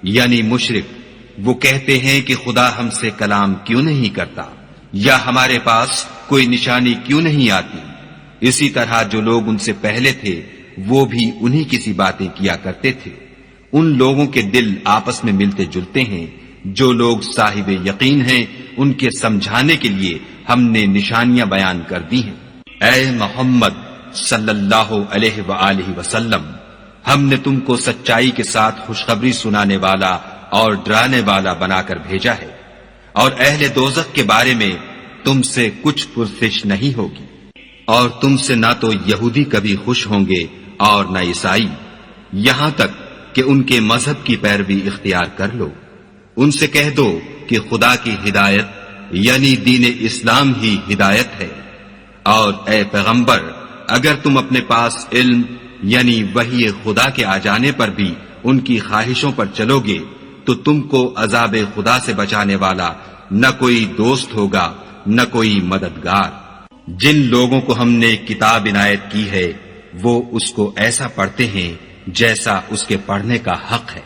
یعنی مشرک وہ کہتے ہیں کہ خدا ہم سے کلام کیوں نہیں کرتا یا ہمارے پاس کوئی نشانی کیوں نہیں آتی۔ اسی طرح جو لوگ ان سے پہلے تھے وہ بھی انہی کی سی باتیں کیا کرتے تھے۔ ان لوگوں کے دل آپس میں ملتے جلتے ہیں۔ جو لوگ صاحب یقین ہیں ان کے سمجھانے کے لیے ہم نے نشانیاں بیان کر دی ہیں۔ اے محمد صلی اللہ علیہ وآلہ وسلم، ہم نے تم کو سچائی کے ساتھ خوشخبری سنانے والا اور ڈرانے والا بنا کر بھیجا ہے، اور اہل دوزخ کے بارے میں تم سے کچھ پرسش نہیں ہوگی، اور تم سے نہ تو یہودی کبھی خوش ہوں گے اور نہ عیسائی، یہاں تک کہ ان کے مذہب کی پیروی اختیار کر لو۔ ان سے کہہ دو کہ خدا کی ہدایت یعنی دین اسلام ہی ہدایت ہے، اور اے پیغمبر اگر تم اپنے پاس علم یعنی وحی خدا کے آ جانے پر بھی ان کی خواہشوں پر چلو گے تو تم کو عذاب خدا سے بچانے والا نہ کوئی دوست ہوگا نہ کوئی مددگار۔ جن لوگوں کو ہم نے کتاب عنایت کی ہے وہ اس کو ایسا پڑھتے ہیں جیسا اس کے پڑھنے کا حق ہے۔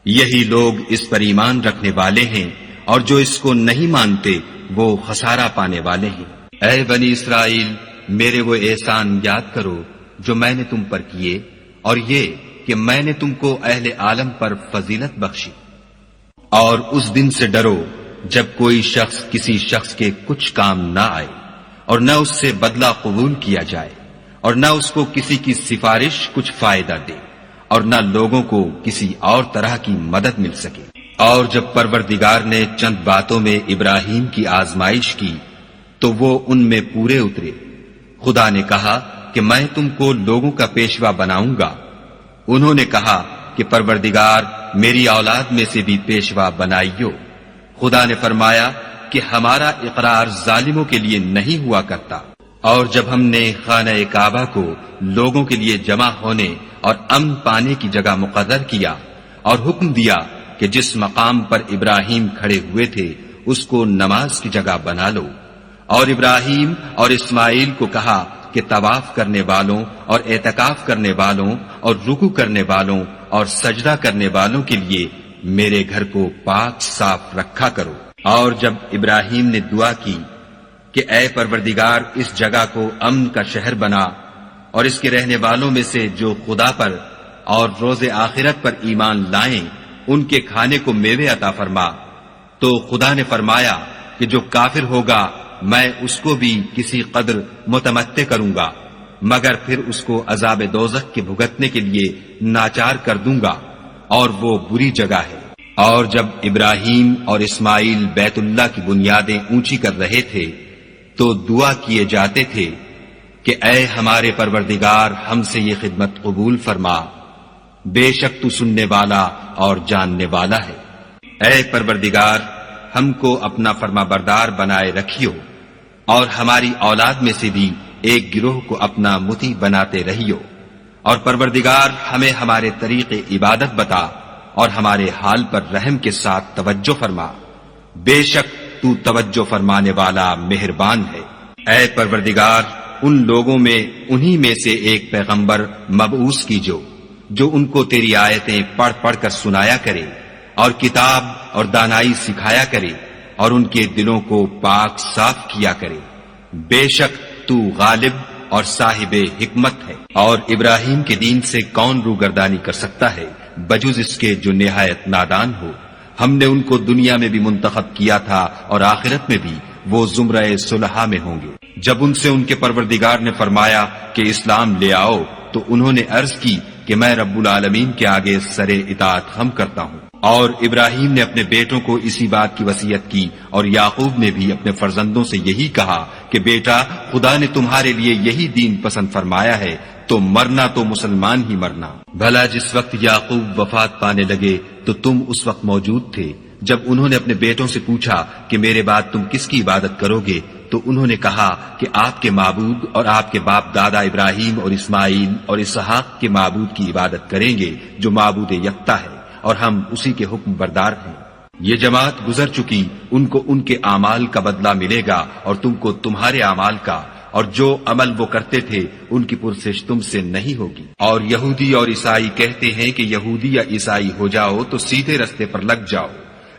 یہی لوگ اس پر ایمان رکھنے والے ہیں، اور جو اس کو نہیں مانتے وہ خسارہ پانے والے ہیں۔ اے بنی اسرائیل، میرے وہ احسان یاد کرو جو میں نے تم پر کیے، اور یہ کہ میں نے تم کو اہل عالم پر فضیلت بخشی۔ اور اس دن سے ڈرو جب کوئی شخص کسی شخص کے کچھ کام نہ آئے، اور نہ اس سے بدلہ قبول کیا جائے، اور نہ اس کو کسی کی سفارش کچھ فائدہ دے، اور نہ لوگوں کو کسی اور طرح کی مدد مل سکے۔ اور جب پروردگار نے چند باتوں میں ابراہیم کی آزمائش کی تو وہ ان میں پورے اترے۔ خدا نے کہا کہ میں تم کو لوگوں کا پیشوا بناؤں گا۔ انہوں نے کہا کہ پروردگار میری اولاد میں سے بھی پیشوا بنائیو۔ خدا نے فرمایا کہ ہمارا اقرار ظالموں کے لیے نہیں ہوا کرتا۔ اور جب ہم نے خانہ کعبہ کو لوگوں کے لیے جمع ہونے اور امن پانے کی جگہ مقرر کیا اور حکم دیا کہ جس مقام پر ابراہیم کھڑے ہوئے تھے اس کو نماز کی جگہ بنا لو، اور ابراہیم اور اسماعیل کو کہا کہ طواف کرنے والوں اور اعتکاف کرنے والوں اور رکوع کرنے والوں اور سجدہ کرنے والوں کے لیے میرے گھر کو پاک صاف رکھا کرو۔ اور جب ابراہیم نے دعا کی کہ اے پروردگار اس جگہ کو امن کا شہر بنا اور اس کے رہنے والوں میں سے جو خدا پر اور روز آخرت پر ایمان لائیں ان کے کھانے کو میوے عطا فرما، تو خدا نے فرمایا کہ جو کافر ہوگا میں اس کو بھی کسی قدر متمتع کروں گا، مگر پھر اس کو عذاب دوزخ کے بھگتنے کے لیے ناچار کر دوں گا، اور وہ بری جگہ ہے۔ اور جب ابراہیم اور اسماعیل بیت اللہ کی بنیادیں اونچی کر رہے تھے تو دعا کیے جاتے تھے کہ اے ہمارے پروردگار ہم سے یہ خدمت قبول فرما، بے شک تو سننے والا اور جاننے والا ہے۔ اے پروردگار ہم کو اپنا فرما بردار بنائے رکھیو، اور ہماری اولاد میں سے بھی ایک گروہ کو اپنا مطیع بناتے رہیو، اور پروردگار ہمیں ہمارے طریق عبادت بتا اور ہمارے حال پر رحم کے ساتھ توجہ فرما، بے شک تو توجہ فرمانے والا مہربان ہے۔ اے پروردگار ان لوگوں میں انہی میں سے ایک پیغمبر مبعوث کیجو جو ان کو تیری آیتیں پڑھ پڑھ کر سنایا کرے اور کتاب اور دانائی سکھایا کرے اور ان کے دلوں کو پاک صاف کیا کرے، بے شک تو غالب اور صاحب حکمت ہے۔ اور ابراہیم کے دین سے کون روگردانی کر سکتا ہے بجز اس کے جو نہایت نادان ہو۔ ہم نے ان کو دنیا میں بھی منتخب کیا تھا اور آخرت میں بھی وہ زمرہ صلحاء میں ہوں گے۔ جب ان سے ان کے پروردگار نے فرمایا کہ اسلام لے آؤ تو انہوں نے عرض کی کہ میں رب العالمین کے آگے سر اطاعت خم کرتا ہوں۔ اور ابراہیم نے اپنے بیٹوں کو اسی بات کی وصیت کی، اور یعقوب نے بھی اپنے فرزندوں سے یہی کہا کہ بیٹا خدا نے تمہارے لیے یہی دین پسند فرمایا ہے، تو مرنا تو مسلمان ہی مرنا۔ بھلا جس وقت یعقوب وفات پانے لگے تو تم اس وقت موجود تھے جب انہوں نے اپنے بیٹوں سے پوچھا کہ میرے بعد تم کس کی عبادت کرو گے، تو انہوں نے کہا کہ آپ کے معبود اور آپ کے باپ دادا ابراہیم اور اسماعیل اور اسحاق کے معبود کی عبادت کریں گے جو معبود یکتا ہے، اور ہم اسی کے حکم بردار ہیں۔ یہ جماعت گزر چکی، ان کو ان کے اعمال کا بدلہ ملے گا اور تم کو تمہارے اعمال کا، اور جو عمل وہ کرتے تھے ان کی پرسش تم سے نہیں ہوگی۔ اور یہودی اور عیسائی کہتے ہیں کہ یہودی یا عیسائی ہو جاؤ تو سیدھے رستے پر لگ جاؤ۔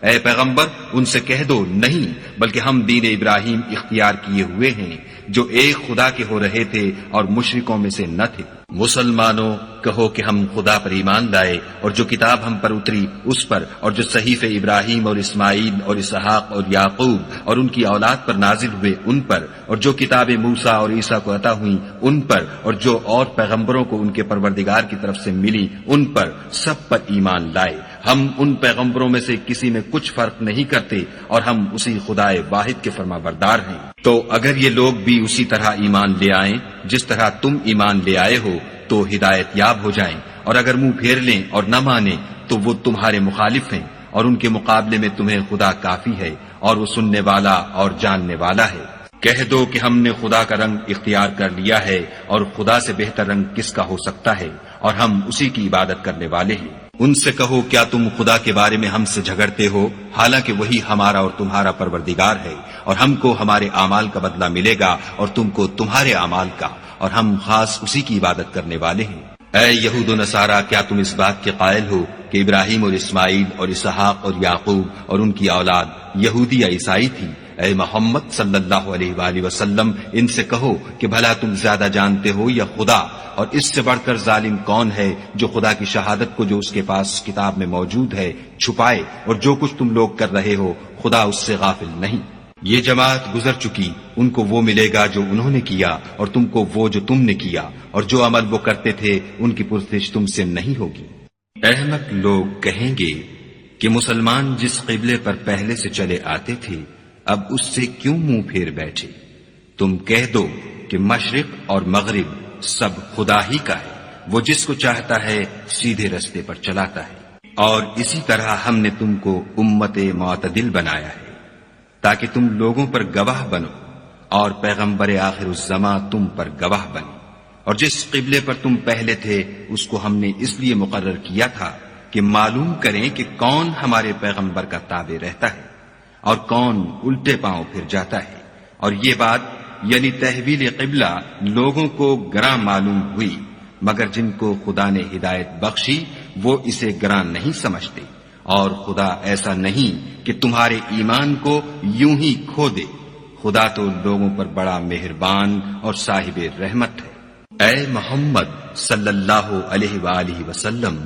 اے پیغمبر ان سے کہہ دو نہیں، بلکہ ہم دین ابراہیم اختیار کیے ہوئے ہیں جو ایک خدا کے ہو رہے تھے اور مشرکوں میں سے نہ تھے۔ مسلمانوں کہو کہ ہم خدا پر ایمان لائے اور جو کتاب ہم پر اتری اس پر، اور جو صحیفے ابراہیم اور اسماعیل اور اسحاق اور یعقوب اور ان کی اولاد پر نازل ہوئے ان پر، اور جو کتابیں موسیٰ اور عیسیٰ کو عطا ہوئیں ان پر، اور جو اور پیغمبروں کو ان کے پروردگار کی طرف سے ملی ان پر، سب پر ایمان لائے۔ ہم ان پیغمبروں میں سے کسی میں کچھ فرق نہیں کرتے، اور ہم اسی خدائے واحد کے فرما بردار ہیں۔ تو اگر یہ لوگ بھی اسی طرح ایمان لے آئیں جس طرح تم ایمان لے آئے ہو تو ہدایت یاب ہو جائیں، اور اگر منہ پھیر لیں اور نہ مانیں تو وہ تمہارے مخالف ہیں، اور ان کے مقابلے میں تمہیں خدا کافی ہے، اور وہ سننے والا اور جاننے والا ہے۔ کہہ دو کہ ہم نے خدا کا رنگ اختیار کر لیا ہے، اور خدا سے بہتر رنگ کس کا ہو سکتا ہے، اور ہم اسی کی عبادت کرنے والے ہیں۔ ان سے کہو کیا تم خدا کے بارے میں ہم سے جھگڑتے ہو، حالانکہ وہی ہمارا اور تمہارا پروردگار ہے، اور ہم کو ہمارے اعمال کا بدلہ ملے گا اور تم کو تمہارے اعمال کا، اور ہم خاص اسی کی عبادت کرنے والے ہیں۔ اے یہود و نصارہ کیا تم اس بات کے قائل ہو کہ ابراہیم اور اسماعیل اور اسحاق اور یعقوب اور ان کی اولاد یہودی یا عیسائی تھی؟ اے محمد صلی اللہ علیہ وآلہ وسلم ان سے کہو کہ بھلا تم زیادہ جانتے ہو یا خدا، اور اس سے بڑھ کر ظالم کون ہے جو خدا کی شہادت کو جو اس کے پاس کتاب میں موجود ہے چھپائے، اور جو کچھ تم لوگ کر رہے ہو خدا اس سے غافل نہیں۔ یہ جماعت گزر چکی، ان کو وہ ملے گا جو انہوں نے کیا، اور تم کو وہ جو تم نے کیا، اور جو عمل وہ کرتے تھے ان کی پرسش تم سے نہیں ہوگی۔ احمق لوگ کہیں گے کہ مسلمان جس قبلے پر پہلے سے چلے آتے تھے اب اس سے کیوں منہ پھیر بیٹھے؟ تم کہہ دو کہ مشرق اور مغرب سب خدا ہی کا ہے، وہ جس کو چاہتا ہے سیدھے رستے پر چلاتا ہے۔ اور اسی طرح ہم نے تم کو امت معتدل بنایا ہے تاکہ تم لوگوں پر گواہ بنو، اور پیغمبر آخر الزماں تم پر گواہ بنے۔ اور جس قبلے پر تم پہلے تھے اس کو ہم نے اس لیے مقرر کیا تھا کہ معلوم کریں کہ کون ہمارے پیغمبر کا تابع رہتا ہے اور کون الٹے پاؤں پھر جاتا ہے، اور یہ بات یعنی تحویل قبلہ لوگوں کو گراں معلوم ہوئی، مگر جن کو خدا نے ہدایت بخشی وہ اسے گراں نہیں سمجھتے، اور خدا ایسا نہیں کہ تمہارے ایمان کو یوں ہی کھو دے، خدا تو لوگوں پر بڑا مہربان اور صاحب رحمت ہے۔ اے محمد صلی اللہ علیہ وآلہ وسلم،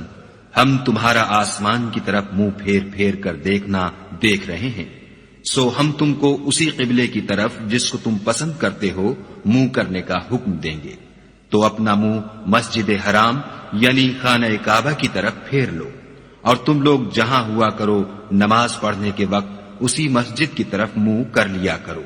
ہم تمہارا آسمان کی طرف منہ پھیر پھیر کر دیکھنا دیکھ رہے ہیں، سو ہم تم کو اسی قبلے کی طرف جس کو تم پسند کرتے ہو منہ کرنے کا حکم دیں گے، تو اپنا منہ مسجد حرام یعنی خانہ کعبہ کی طرف پھیر لو، اور تم لوگ جہاں ہوا کرو نماز پڑھنے کے وقت اسی مسجد کی طرف منہ کر لیا کرو۔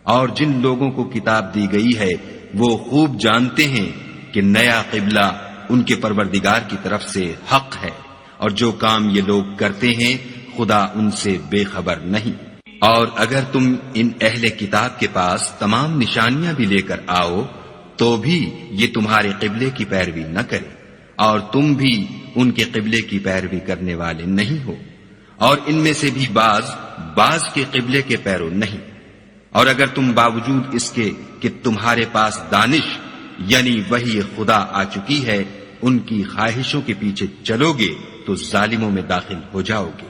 اور جن لوگوں کو کتاب دی گئی ہے وہ خوب جانتے ہیں کہ نیا قبلہ ان کے پروردگار کی طرف سے حق ہے، اور جو کام یہ لوگ کرتے ہیں خدا ان سے بے خبر نہیں۔ اور اگر تم ان اہل کتاب کے پاس تمام نشانیاں بھی لے کر آؤ تو بھی یہ تمہارے قبلے کی پیروی نہ کرے، اور تم بھی ان کے قبلے کی پیروی کرنے والے نہیں ہو، اور ان میں سے بھی بعض کے قبلے کے پیرو نہیں۔ اور اگر تم باوجود اس کے کہ تمہارے پاس دانش یعنی وحی خدا آ چکی ہے ان کی خواہشوں کے پیچھے چلو گے تو ظالموں میں داخل ہو جاؤ گے۔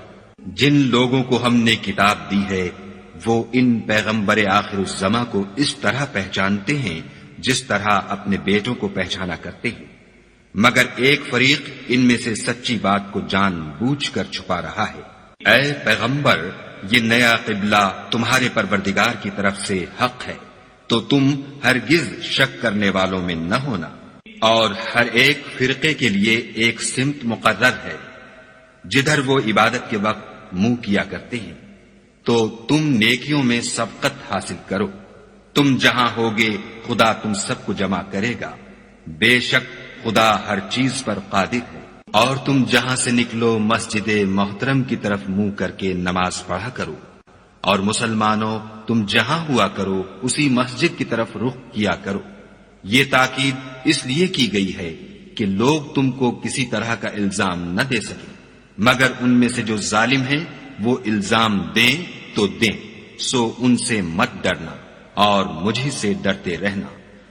جن لوگوں کو ہم نے کتاب دی ہے وہ ان پیغمبر آخر الزماں کو اس طرح پہچانتے ہیں جس طرح اپنے بیٹوں کو پہچانا کرتے ہیں، مگر ایک فریق ان میں سے سچی بات کو جان بوجھ کر چھپا رہا ہے۔ اے پیغمبر، یہ نیا قبلہ تمہارے پروردگار کی طرف سے حق ہے، تو تم ہرگز شک کرنے والوں میں نہ ہونا، اور ہر ایک فرقے کے لیے ایک سمت مقرر ہے جدھر وہ عبادت کے وقت منہ کیا کرتے ہیں، تو تم نیکیوں میں سبقت حاصل کرو، تم جہاں ہوگے خدا تم سب کو جمع کرے گا، بے شک خدا ہر چیز پر قادر ہے۔ اور تم جہاں سے نکلو مسجد محترم کی طرف منہ کر کے نماز پڑھا کرو، اور مسلمانوں تم جہاں ہوا کرو اسی مسجد کی طرف رخ کیا کرو۔ یہ تاکید اس لیے کی گئی ہے کہ لوگ تم کو کسی طرح کا الزام نہ دے سکیں، مگر ان میں سے جو ظالم ہیں وہ الزام دیں تو دیں، سو ان سے مت ڈرنا اور مجھ سے ڈرتے رہنا۔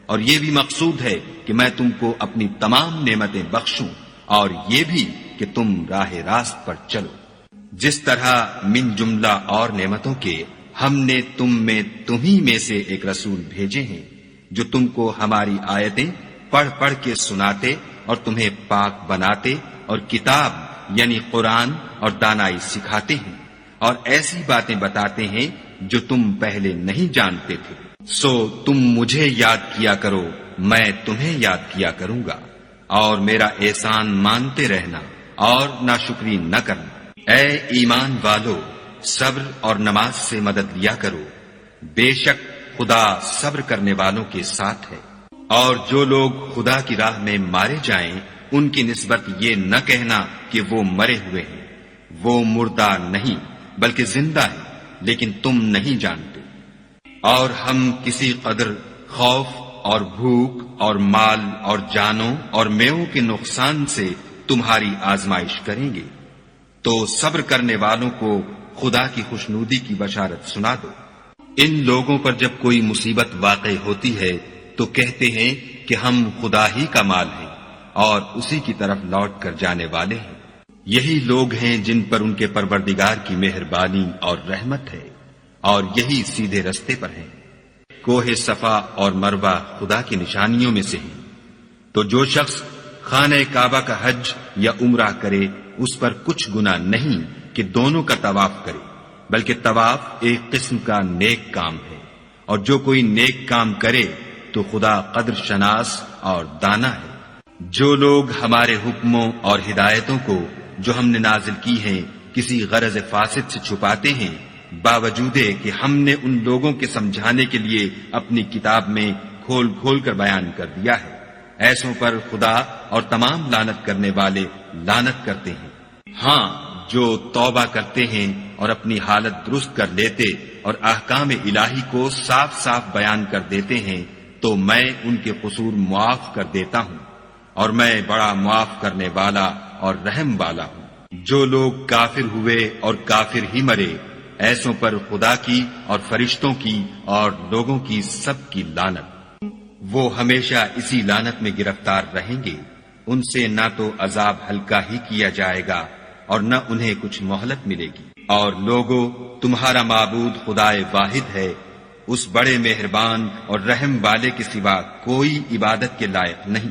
اور یہ بھی مقصود ہے کہ میں تم کو اپنی تمام نعمتیں بخشوں، اور یہ بھی کہ تم راہ راست پر چلو۔ جس طرح من جملہ اور نعمتوں کے ہم نے تمہیں میں سے ایک رسول بھیجے ہیں جو تم کو ہماری آیتیں پڑھ پڑھ کے سناتے اور تمہیں پاک بناتے اور کتاب یعنی قرآن اور دانائی سکھاتے ہیں، اور ایسی باتیں بتاتے ہیں جو تم پہلے نہیں جانتے تھے۔ سو تم مجھے یاد کیا کرو، میں تمہیں یاد کیا کروں گا، اور میرا احسان مانتے رہنا اور ناشکری نہ کرنا۔ اے ایمان والو، صبر اور نماز سے مدد لیا کرو، بے شک خدا صبر کرنے والوں کے ساتھ ہے۔ اور جو لوگ خدا کی راہ میں مارے جائیں ان کی نسبت یہ نہ کہنا کہ وہ مرے ہوئے ہیں، وہ مردہ نہیں بلکہ زندہ ہے، لیکن تم نہیں جانتے۔ اور ہم کسی قدر خوف اور بھوک اور مال اور جانوں اور میووں کے نقصان سے تمہاری آزمائش کریں گے، تو صبر کرنے والوں کو خدا کی خوشنودی کی بشارت سنا دو۔ ان لوگوں پر جب کوئی مصیبت واقع ہوتی ہے تو کہتے ہیں کہ ہم خدا ہی کا مال ہیں اور اسی کی طرف لوٹ کر جانے والے ہیں۔ یہی لوگ ہیں جن پر ان کے پروردگار کی مہربانی اور رحمت ہے، اور یہی سیدھے رستے پر ہیں۔ کوہ صفا اور مروہ خدا کی نشانیوں میں سے ہیں، تو جو شخص خانہ کعبہ کا حج یا عمرہ کرے اس پر کچھ گناہ نہیں کہ دونوں کا طواف کرے، بلکہ طواف ایک قسم کا نیک کام ہے، اور جو کوئی نیک کام کرے تو خدا قدر شناس اور دانا ہے۔ جو لوگ ہمارے حکموں اور ہدایتوں کو جو ہم نے نازل کی ہیں کسی غرض فاسد سے چھپاتے ہیں، باوجود کہ ہم نے ان لوگوں کے سمجھانے کے لیے اپنی کتاب میں کھول کھول کر بیان کر دیا ہے، ایسوں پر خدا اور تمام لعنت کرنے والے لعنت کرتے ہیں۔ ہاں، جو توبہ کرتے ہیں اور اپنی حالت درست کر لیتے اور احکام الہی کو صاف صاف بیان کر دیتے ہیں تو میں ان کے قصور معاف کر دیتا ہوں، اور میں بڑا معاف کرنے والا اور رحم والا ہوں۔ جو لوگ کافر ہوئے اور کافر ہی مرے ایسوں پر خدا کی اور فرشتوں کی اور لوگوں کی سب کی لعنت۔ وہ ہمیشہ اسی لعنت میں گرفتار رہیں گے، ان سے نہ تو عذاب ہلکا ہی کیا جائے گا اور نہ انہیں کچھ مہلت ملے گی۔ اور لوگو، تمہارا معبود خدائے واحد ہے، اس بڑے مہربان اور رحم والے کے سوا کوئی عبادت کے لائق نہیں۔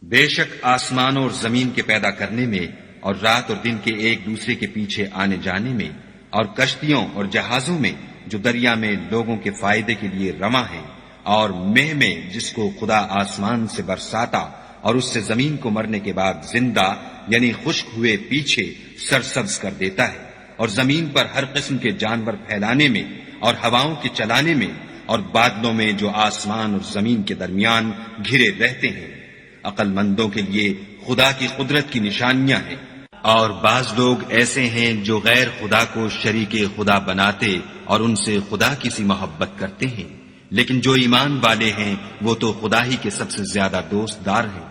بے شک آسمانوں اور زمین کے پیدا کرنے میں اور رات اور دن کے ایک دوسرے کے پیچھے آنے جانے میں اور کشتیوں اور جہازوں میں جو دریا میں لوگوں کے فائدے کے لیے رواں ہیں، اور مہ میں جس کو خدا آسمان سے برساتا اور اس سے زمین کو مرنے کے بعد زندہ یعنی خشک ہوئے پیچھے سرسبز کر دیتا ہے، اور زمین پر ہر قسم کے جانور پھیلانے میں اور ہواؤں کے چلانے میں اور بادلوں میں جو آسمان اور زمین کے درمیان گھرے رہتے ہیں۔ عقل مندوں کے لیے خدا کی قدرت کی نشانیاں ہیں۔ اور بعض لوگ ایسے ہیں جو غیر خدا کو شریک خدا بناتے اور ان سے خدا کی سی محبت کرتے ہیں، لیکن جو ایمان والے ہیں وہ تو خدا ہی کے سب سے زیادہ دوست دار ہیں۔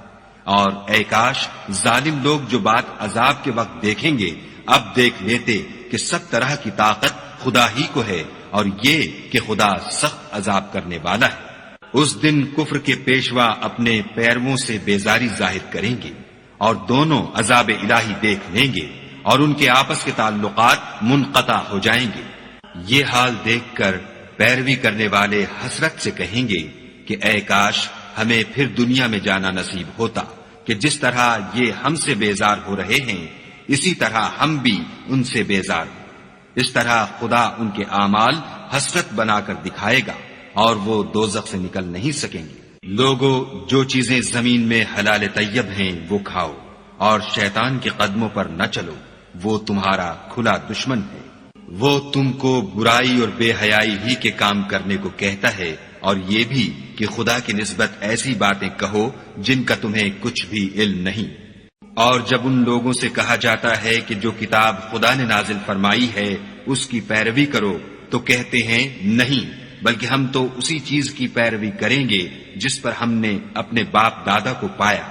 اور اے کاش ظالم لوگ جو بات عذاب کے وقت دیکھیں گے اب دیکھ لیتے کہ سب طرح کی طاقت خدا ہی کو ہے، اور یہ کہ خدا سخت عذاب کرنے والا ہے۔ اس دن کفر کے پیشوا اپنے پیرووں سے بیزاری ظاہر کریں گے اور دونوں عذاب الہی دیکھ لیں گے اور ان کے آپس کے تعلقات منقطع ہو جائیں گے۔ یہ حال دیکھ کر پیروی کرنے والے حسرت سے کہیں گے کہ اے کاش ہمیں پھر دنیا میں جانا نصیب ہوتا کہ جس طرح یہ ہم سے بیزار ہو رہے ہیں اسی طرح ہم بھی ان سے بیزار ہوں۔ اس طرح خدا ان کے اعمال حسرت بنا کر دکھائے گا اور وہ دوزخ سے نکل نہیں سکیں گے۔ لوگو، جو چیزیں زمین میں حلال طیب ہیں وہ کھاؤ اور شیطان کے قدموں پر نہ چلو، وہ تمہارا کھلا دشمن ہے۔ وہ تم کو برائی اور بے حیائی ہی کے کام کرنے کو کہتا ہے، اور یہ بھی کہ خدا کی نسبت ایسی باتیں کہو جن کا تمہیں کچھ بھی علم نہیں۔ اور جب ان لوگوں سے کہا جاتا ہے کہ جو کتاب خدا نے نازل فرمائی ہے اس کی پیروی کرو تو کہتے ہیں نہیں، بلکہ ہم تو اسی چیز کی پیروی کریں گے جس پر ہم نے اپنے باپ دادا کو پایا۔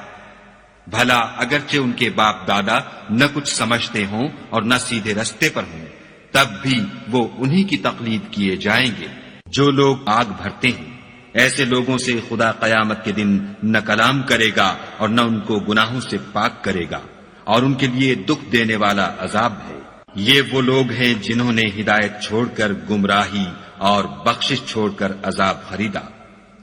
بھلا اگرچہ ان کے باپ دادا نہ کچھ سمجھتے ہوں اور نہ سیدھے رستے پر ہوں، تب بھی وہ انہی کی تقلید کیے جائیں گے جو لوگ آگ بھرتے ہیں۔ ایسے لوگوں سے خدا قیامت کے دن نہ کلام کرے گا اور نہ ان کو گناہوں سے پاک کرے گا، اور ان کے لیے دکھ دینے والا عذاب ہے۔ یہ وہ لوگ ہیں جنہوں نے ہدایت چھوڑ کر گمراہی اور بخشش چھوڑ کر عذاب خریدا۔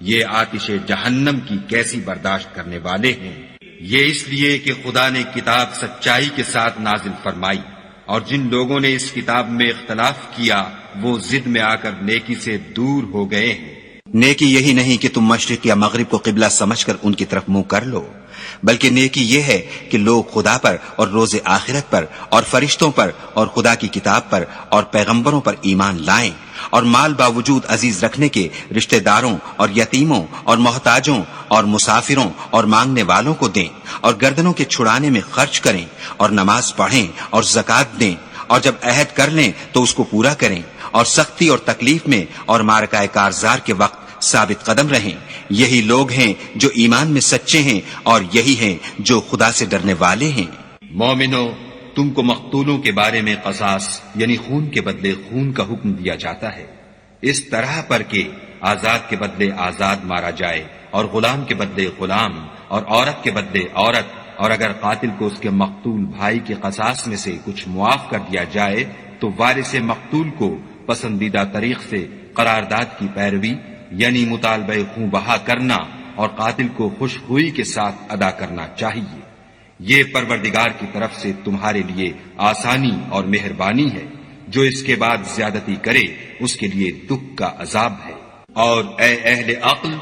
یہ آتش جہنم کی کیسی برداشت کرنے والے ہیں۔ یہ اس لیے کہ خدا نے کتاب سچائی کے ساتھ نازل فرمائی، اور جن لوگوں نے اس کتاب میں اختلاف کیا وہ ضد میں آ کر نیکی سے دور ہو گئے ہیں۔ نیکی یہی نہیں کہ تم مشرق یا مغرب کو قبلہ سمجھ کر ان کی طرف منہ کر لو، بلکہ نیکی یہ ہے کہ لوگ خدا پر اور روز آخرت پر اور فرشتوں پر اور خدا کی کتاب پر اور پیغمبروں پر ایمان لائیں، اور مال باوجود عزیز رکھنے کے رشتہ داروں اور یتیموں اور محتاجوں اور مسافروں اور مانگنے والوں کو دیں، اور گردنوں کے چھڑانے میں خرچ کریں، اور نماز پڑھیں اور زکوٰۃ دیں، اور جب عہد کر لیں تو اس کو پورا کریں، اور سختی اور تکلیف میں اور معرکہ کارزار کے وقت ثابت قدم رہیں۔ یہی لوگ ہیں جو ایمان میں سچے ہیں، اور یہی ہیں جو خدا سے ڈرنے والے ہیں۔ مومنو، تم کو مقتولوں کے بارے میں قصاص یعنی خون کے بدلے خون کا حکم دیا جاتا ہے، اس طرح پر کہ آزاد کے بدلے آزاد مارا جائے، اور غلام کے بدلے غلام، اور عورت کے بدلے عورت، اور اگر قاتل کو اس کے مقتول بھائی کے قصاص میں سے کچھ معاف کر دیا جائے تو وارث مقتول کو پسندیدہ طریق سے قرارداد کی پیروی یعنی مطالبہ خون بہا کرنا اور قاتل کو خوش ہوئی کے ساتھ ادا کرنا چاہیے۔ یہ پروردگار کی طرف سے تمہارے لیے آسانی اور مہربانی ہے، جو اس کے بعد زیادتی کرے اس کے لیے دکھ کا عذاب ہے۔ اور اے اہل عقل،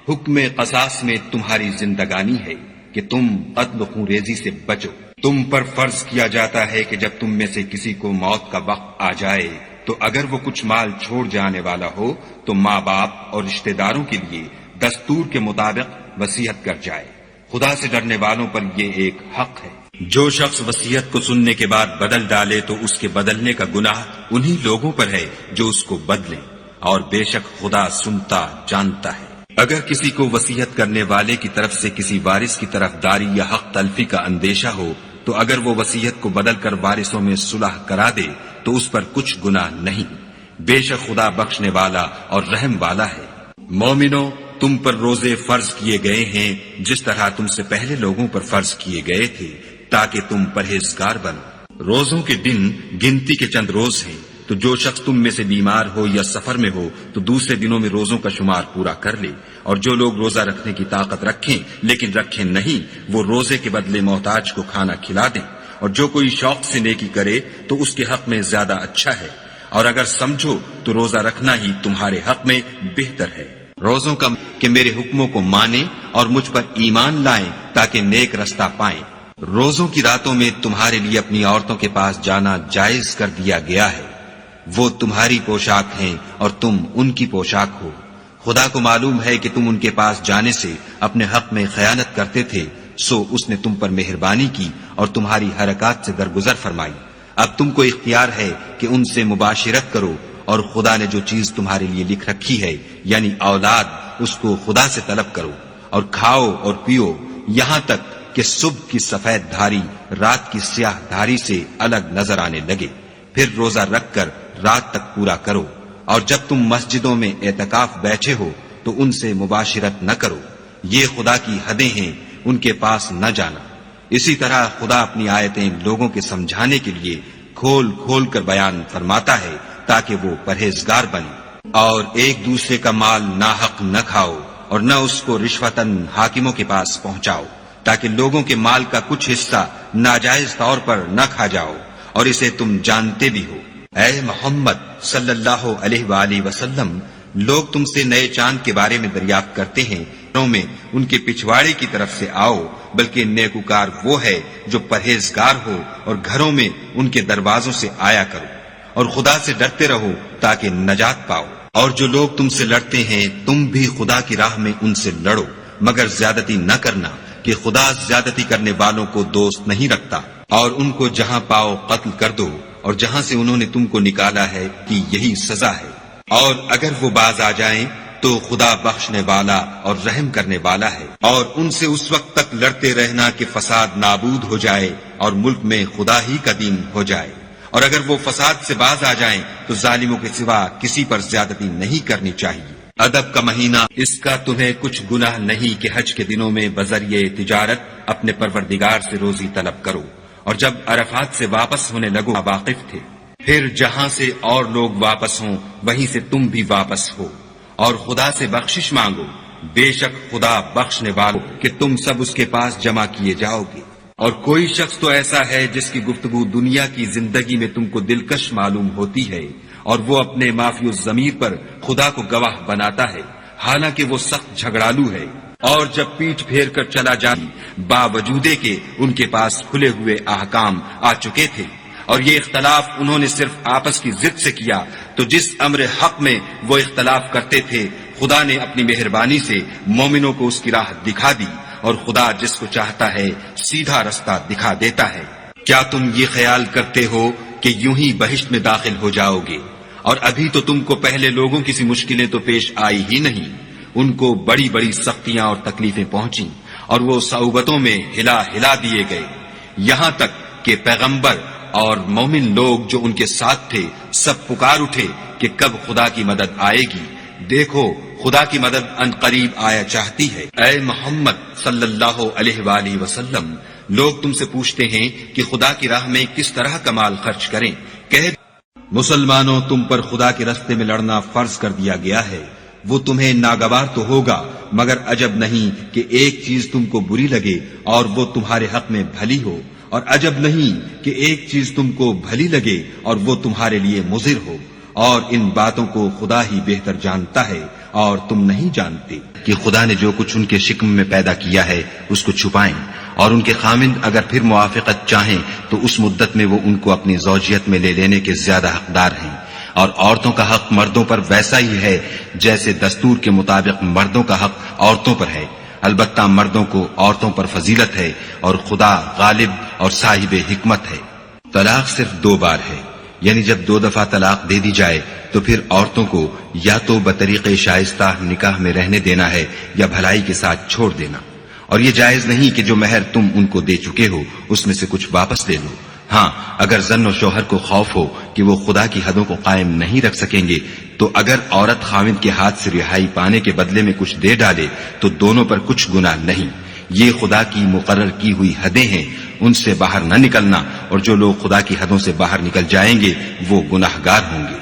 حکم قصاص میں تمہاری زندگانی ہے کہ تم قتل و خون ریزی سے بچو۔ تم پر فرض کیا جاتا ہے کہ جب تم میں سے کسی کو موت کا وقت آ جائے تو اگر وہ کچھ مال چھوڑ جانے والا ہو تو ماں باپ اور رشتہ داروں کے لیے دستور کے مطابق وصیت کر جائے۔ خدا سے ڈرنے والوں پر یہ ایک حق ہے۔ جو شخص وصیت کو سننے کے بعد بدل ڈالے تو اس کے بدلنے کا گناہ انہی لوگوں پر ہے جو اس کو بدلیں، اور بے شک خدا سنتا جانتا ہے۔ اگر کسی کو وصیت کرنے والے کی طرف سے کسی وارث کی طرف داری یا حق تلفی کا اندیشہ ہو تو اگر وہ وصیت کو بدل کر وارثوں میں صلح کرا دے تو اس پر کچھ گناہ نہیں، بے شک خدا بخشنے والا اور رحم والا ہے۔ مومنو، تم پر روزے فرض کیے گئے ہیں جس طرح تم سے پہلے لوگوں پر فرض کیے گئے تھے، تاکہ تم پرہیزگار بنو۔ روزوں کے دن گنتی کے چند روز ہیں، تو جو شخص تم میں سے بیمار ہو یا سفر میں ہو تو دوسرے دنوں میں روزوں کا شمار پورا کر لے، اور جو لوگ روزہ رکھنے کی طاقت رکھیں لیکن رکھیں نہیں، وہ روزے کے بدلے محتاج کو کھانا کھلا دیں، اور جو کوئی شوق سے نیکی کرے تو اس کے حق میں زیادہ اچھا ہے، اور اگر سمجھو تو روزہ رکھنا ہی تمہارے حق میں بہتر ہے۔ روزوں کا کہ میرے حکموں کو مانیں اور مجھ پر ایمان لائیں تاکہ نیک رستہ پائیں۔ روزوں کی راتوں میں تمہارے لیے اپنی عورتوں کے پاس جانا جائز کر دیا گیا ہے، وہ تمہاری پوشاک ہیں اور تم ان کی پوشاک ہو۔ خدا کو معلوم ہے کہ تم ان کے پاس جانے سے اپنے حق میں خیانت کرتے تھے، سو اس نے تم پر مہربانی کی اور تمہاری حرکات سے درگزر فرمائی۔ اب تم کو اختیار ہے کہ ان سے مباشرت کرو، اور خدا نے جو چیز تمہارے لیے لکھ رکھی ہے یعنی اولاد، اس کو خدا سے طلب کرو، اور کھاؤ اور پیو یہاں تک کہ صبح کی سفید دھاری رات کی سیاہ دھاری سے الگ نظر آنے لگے، پھر روزہ رکھ کر رات تک پورا کرو، اور جب تم مسجدوں میں اعتکاف بیٹھے ہو تو ان سے مباشرت نہ کرو، یہ خدا کی حدیں ہیں، ان کے پاس نہ جانا۔ اسی طرح خدا اپنی آیتیں لوگوں کے سمجھانے کے لیے کھول کھول کر بیان فرماتا ہے تاکہ وہ پرہیزگار بنے۔ اور ایک دوسرے کا مال ناحق نہ کھاؤ، اور نہ اس کو رشوتاً حاکموں کے پاس پہنچاؤ، تاکہ لوگوں کے مال کا کچھ حصہ ناجائز طور پر نہ کھا جاؤ، اور اسے تم جانتے بھی ہو۔ اے محمد صلی اللہ علیہ وآلہ وسلم، لوگ تم سے نئے چاند کے بارے میں دریافت کرتے ہیں، میں ان کے پچھواڑے کی طرف سے آؤ، بلکہ نیکوکار وہ ہے جو پرہیزگار ہو، اور گھروں میں ان کے دروازوں سے آیا کرو، اور خدا سے ڈرتے رہو تاکہ نجات پاؤ۔ اور جو لوگ تم سے لڑتے ہیں تم بھی خدا کی راہ میں ان سے لڑو، مگر زیادتی نہ کرنا، کہ خدا زیادتی کرنے والوں کو دوست نہیں رکھتا۔ اور ان کو جہاں پاؤ قتل کر دو، اور جہاں سے انہوں نے تم کو نکالا ہے کہ یہی سزا ہے، اور اگر وہ باز آ جائیں تو خدا بخشنے والا اور رحم کرنے والا ہے۔ اور ان سے اس وقت تک لڑتے رہنا کہ فساد نابود ہو جائے اور ملک میں خدا ہی کا دین ہو جائے، اور اگر وہ فساد سے باز آ جائیں تو ظالموں کے سوا کسی پر زیادتی نہیں کرنی چاہیے۔ ادب کا مہینہ، اس کا تمہیں کچھ گناہ نہیں کہ حج کے دنوں میں بذریعہ تجارت اپنے پروردگار سے روزی طلب کرو، اور جب عرفات سے واپس ہونے لگو واقف تھے، پھر جہاں سے اور لوگ واپس ہوں وہیں سے تم بھی واپس ہو، اور خدا سے بخشش مانگو، بے شک خدا بخشنے والوں کہ تم سب اس کے پاس جمع کیے جاؤ گے۔ اور کوئی شخص تو ایسا ہے جس کی گفتگو دنیا کی زندگی میں تم کو دلکش معلوم ہوتی ہے، اور وہ اپنے معافی الضمیر پر خدا کو گواہ بناتا ہے، حالانکہ وہ سخت جھگڑالو ہے۔ اور جب پیٹھ پھیر کر چلا جائے باوجود کہ ان کے پاس کھلے ہوئے احکام آ چکے تھے، اور یہ اختلاف انہوں نے صرف آپس کی ضد سے کیا، تو جس امر حق میں وہ اختلاف کرتے تھے خدا نے اپنی مہربانی سے مومنوں کو اس کی راہ دکھا دی، اور خدا جس کو چاہتا ہے سیدھا رستہ دکھا دیتا ہے۔ کیا تم یہ خیال کرتے ہو کہ یوں ہی بہشت میں داخل ہو جاؤ گے؟ اور ابھی تو تم کو پہلے لوگوں کی سی مشکلیں تو پیش آئی ہی نہیں، ان کو بڑی بڑی سختیاں اور تکلیفیں پہنچیں، اور وہ صعوبتوں میں ہلا ہلا دیے گئے، یہاں تک کہ پیغمبر اور مومن لوگ جو ان کے ساتھ تھے سب پکار اٹھے کہ کب خدا کی مدد آئے گی، دیکھو خدا کی مدد ان قریب آیا چاہتی ہے۔ اے محمد صلی اللہ علیہ وآلہ وسلم، لوگ تم سے پوچھتے ہیں کہ خدا کی راہ میں کس طرح کا مال خرچ کریں، کہہ مسلمانوں، تم پر خدا کے راستے میں لڑنا فرض کر دیا گیا ہے، وہ تمہیں ناگوار تو ہوگا، مگر عجب نہیں کہ ایک چیز تم کو بری لگے اور وہ تمہارے حق میں بھلی ہو، اور عجب نہیں کہ ایک چیز تم کو بھلی لگے اور وہ تمہارے لیے مضر ہو، اور ان باتوں کو خدا ہی بہتر جانتا ہے، اور تم نہیں جانتے کہ خدا نے جو کچھ ان کے شکم میں پیدا کیا ہے اس کو چھپائیں، اور ان کے خامند اگر پھر موافقت چاہیں تو اس مدت میں وہ ان کو اپنی زوجیت میں لے لینے کے زیادہ حقدار ہیں، اور عورتوں کا حق مردوں پر ویسا ہی ہے جیسے دستور کے مطابق مردوں کا حق عورتوں پر ہے، البتہ مردوں کو عورتوں پر فضیلت ہے، اور خدا غالب اور صاحب حکمت ہے۔ طلاق صرف 2 بار ہے، یعنی جب 2 دفعہ طلاق دے دی جائے تو پھر عورتوں کو یا تو بطریق شائستہ نکاح میں رہنے دینا ہے یا بھلائی کے ساتھ چھوڑ دینا، اور یہ جائز نہیں کہ جو مہر تم ان کو دے چکے ہو اس میں سے کچھ واپس لے لو، ہاں اگر زن و شوہر کو خوف ہو کہ وہ خدا کی حدوں کو قائم نہیں رکھ سکیں گے تو اگر عورت خاوند کے ہاتھ سے رہائی پانے کے بدلے میں کچھ دے ڈالے تو دونوں پر کچھ گناہ نہیں. یہ خدا کی مقرر کی ہوئی حدیں ہیں، ان سے باہر نہ نکلنا، اور جو لوگ خدا کی حدوں سے باہر نکل جائیں گے وہ گناہگار ہوں گے.